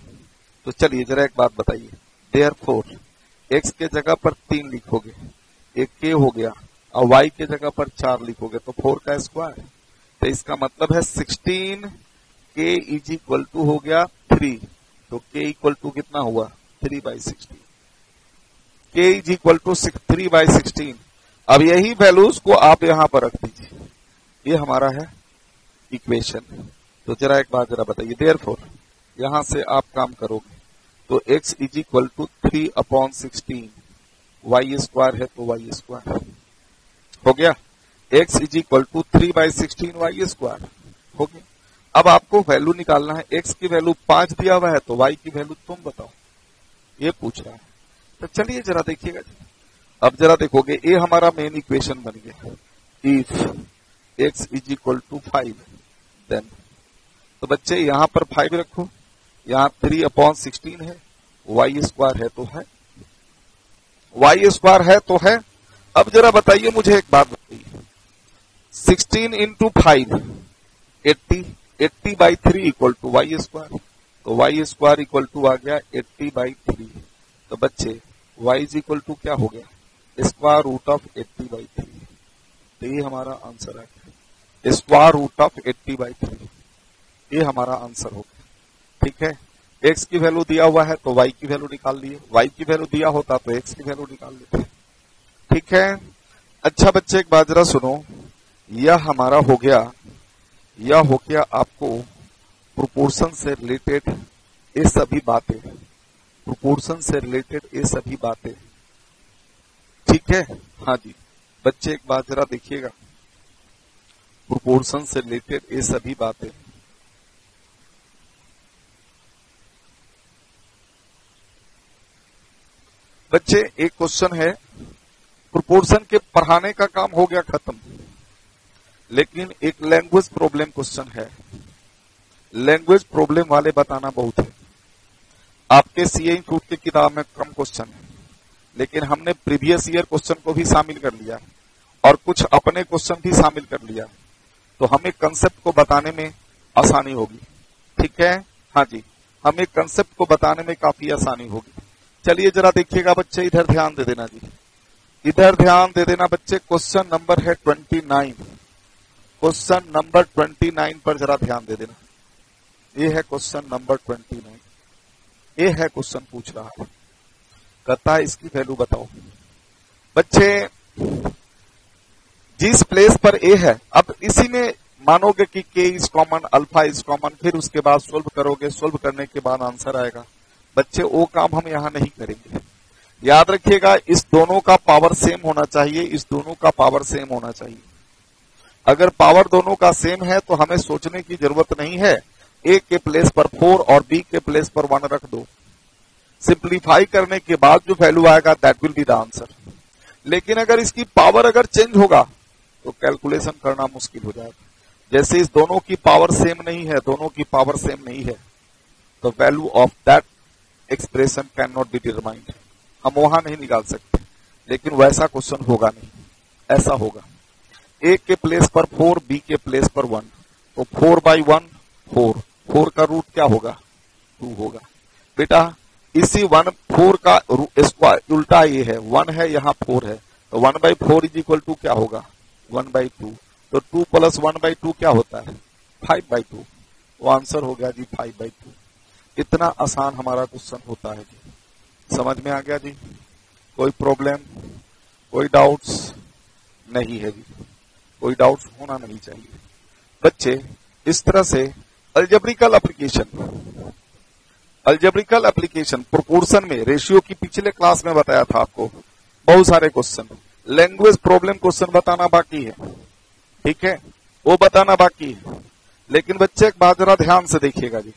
तो चलिए जरा एक बात बताइए, देयरफॉर x के जगह पर 3 लिखोगे, एक k हो गया, और y के जगह पर 4 लिखोगे तो 4 का स्क्वायर। तो इसका मतलब है 16 k इज इक्वल टू हो गया 3, तो k इक्वल टू कितना हुआ, 3/16, k इज इक्वल टू 3/16। अब यही वैल्यूज को आप यहां पर रख दीजिए, ये हमारा है इक्वेशन। तो जरा एक बात जरा बताइए, देयरफॉर यहां से आप काम करोगे तो x is equal to 3/16, Y square है तो वाई स्क्वायर हो गया, x is equal to 3/16 Y square हो गया। अब आपको वैल्यू निकालना है, x की वैल्यू 5 दिया हुआ है तो y की वैल्यू तुम बताओ, ये पूछ रहा है। तो चलिए जरा देखिएगा जी, अब जरा देखोगे, ये हमारा मेन इक्वेशन बन गया, if x is equal to 5 then, तो बच्चे यहां पर 5 रखो, यहां 3/16 है, वाई स्क्वायर है तो है, वाई स्क्वायर है तो है। अब जरा बताइए मुझे एक बात बताइए, 16 into 5 80, 80/3 equal to Y square, तो वाई स्क्वायर इक्वल टू आ गया 80/3। तो बच्चे y इज इक्वल टू क्या हो गया, स्क्वायर रूट ऑफ 80/3। तो ये हमारा आंसर है, स्क्वायर रूट ऑफ 80/3, ये हमारा आंसर हो गया। ठीक है, x की वैल्यू दिया हुआ है तो y की वैल्यू निकाल लिए, y की वैल्यू दिया होता तो x की वैल्यू निकाल लेते। ठीक है, अच्छा बच्चे एक बात जरा सुनो, यह हमारा हो गया, यह हो गया आपको प्रोपोर्शन से रिलेटेड ये सभी बातें, प्रोपोर्शन से रिलेटेड ये सभी बातें। ठीक है, हाँ जी बच्चे एक बात जरा देखिएगा, प्रोपोर्शन से रिलेटेड ये सभी बातें। बच्चे एक क्वेश्चन है, प्रोपोर्शन के पढ़ाने का काम हो गया खत्म, लेकिन एक लैंग्वेज प्रॉब्लम क्वेश्चन है, लैंग्वेज प्रॉब्लम वाले बताना बहुत है। आपके सीए इंस्टीट्यूट की किताब में कम क्वेश्चन है, लेकिन हमने प्रीवियस ईयर क्वेश्चन को भी शामिल कर लिया और कुछ अपने क्वेश्चन भी शामिल कर लिया, तो हमें कंसेप्ट को बताने में आसानी होगी। ठीक है, हाँ जी, हमें कंसेप्ट को बताने में काफी आसानी होगी। चलिए जरा देखिएगा बच्चे, इधर ध्यान दे देना जी, इधर ध्यान दे देना बच्चे। क्वेश्चन नंबर है 29, क्वेश्चन नंबर 29 पर जरा ध्यान दे देना। ये है क्वेश्चन नंबर 29, ये है क्वेश्चन पूछ रहा है, कहता है इसकी वैल्यू बताओ। बच्चे जिस प्लेस पर ए है, अब इसी में मानोगे कि के is common, alpha is common, फिर उसके बाद सोल्व करोगे, सोल्व करने के बाद आंसर आएगा। बच्चे वो काम हम यहां नहीं करेंगे। याद रखिएगा, इस दोनों का पावर सेम होना चाहिए, इस दोनों का पावर सेम होना चाहिए। अगर पावर दोनों का सेम है तो हमें सोचने की जरूरत नहीं है, ए के प्लेस पर 4 और बी के प्लेस पर 1 रख दो, सिंप्लीफाई करने के बाद जो वैल्यू आएगा that will be the answer. लेकिन अगर इसकी पावर अगर चेंज होगा तो कैलकुलेशन करना मुश्किल हो जाएगा। जैसे इस दोनों की पावर सेम नहीं है, दोनों की पावर सेम नहीं है, तो value of that expression can not be determined, हम वहां नहीं निकाल सकते। लेकिन वैसा क्वेश्चन होगा नहीं, ऐसा होगा ए के प्लेस पर 4, बी के प्लेस पर 1, तो 4/1 4 का रूट क्या होगा, 2 होगा। बेटा इसी 4 का स्क्वायर उल्टा ये है, 1 है यहाँ 4 है, तो 1/4 इज इक्वल टू क्या होगा, 1/2। तो 2 + 1/2 क्या होता है, 5/2। वो आंसर हो गया जी 5/2। इतना आसान हमारा क्वेश्चन होता है जी। समझ में आ गया जी? कोई प्रॉब्लम, कोई डाउट्स नहीं है जी, कोई डाउट्स होना नहीं चाहिए। बच्चे इस तरह से अलजेब्रिकल एप्लीकेशन प्रोपोर्शन में रेशियो की पिछले क्लास में बताया था आपको, बहुत सारे क्वेश्चन। लैंग्वेज प्रॉब्लम क्वेश्चन बताना बाकी है, ठीक है, वो बताना बाकी है। लेकिन बच्चे एक बात जरा ध्यान से देखिएगा जी,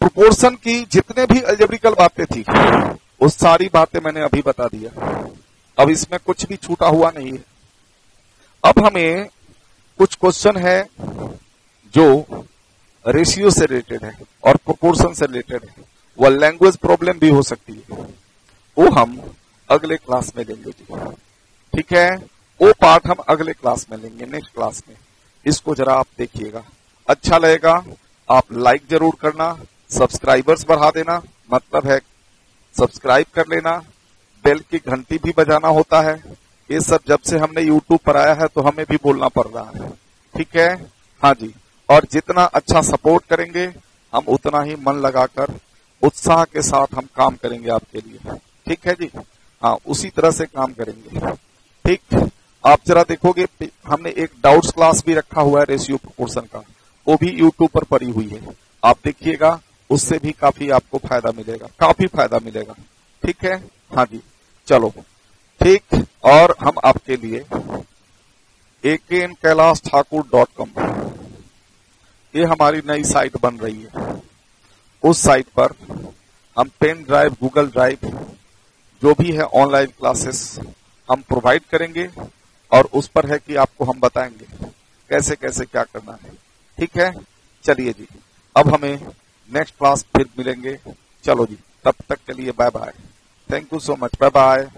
प्रोपोर्शन की जितने भी अलजेब्रिकल बातें थी वो सारी बातें मैंने अभी बता दिया। अब इसमें कुछ भी छूटा हुआ नहीं है। अब हमें कुछ क्वेश्चन है जो रेशियो से रिलेटेड है और प्रोपोर्शन से रिलेटेड है, वह लैंग्वेज प्रॉब्लम भी हो सकती है, वो हम अगले क्लास में लेंगे जी। ठीक है, वो पार्ट हम अगले क्लास में लेंगे, नेक्स्ट क्लास में। इसको जरा आप देखिएगा, अच्छा लगेगा। आप लाइक जरूर करना, सब्सक्राइबर्स बढ़ा देना, मतलब है सब्सक्राइब कर लेना, बेल की घंटी भी बजाना होता है। ये सब जब से हमने यूट्यूब पर आया है तो हमें भी बोलना पड़ रहा है, ठीक है, हाँ जी। और जितना अच्छा सपोर्ट करेंगे हम उतना ही मन लगाकर उत्साह के साथ हम काम करेंगे आपके लिए, ठीक है जी। हाँ, उसी तरह से काम करेंगे, ठीक। आप जरा देखोगे हमने एक डाउट्स क्लास भी रखा हुआ है रेशियो प्रोपोर्शन का, वो भी यूट्यूब पर पड़ी हुई है, आप देखिएगा, उससे भी काफी आपको फायदा मिलेगा, काफी फायदा मिलेगा, ठीक है, हाँ जी। चलो ठीक, और हम आपके लिए aknkailasthakor.com ये हमारी नई साइट बन रही है। उस साइट पर हम पेन ड्राइव, गूगल ड्राइव, जो भी है ऑनलाइन क्लासेस हम प्रोवाइड करेंगे, और उस पर है कि आपको हम बताएंगे कैसे कैसे क्या करना है, ठीक है। चलिए जी, अब हमें नेक्स्ट क्लास फिर मिलेंगे। चलो जी, तब तक के लिए bye bye, thank you so much, bye bye.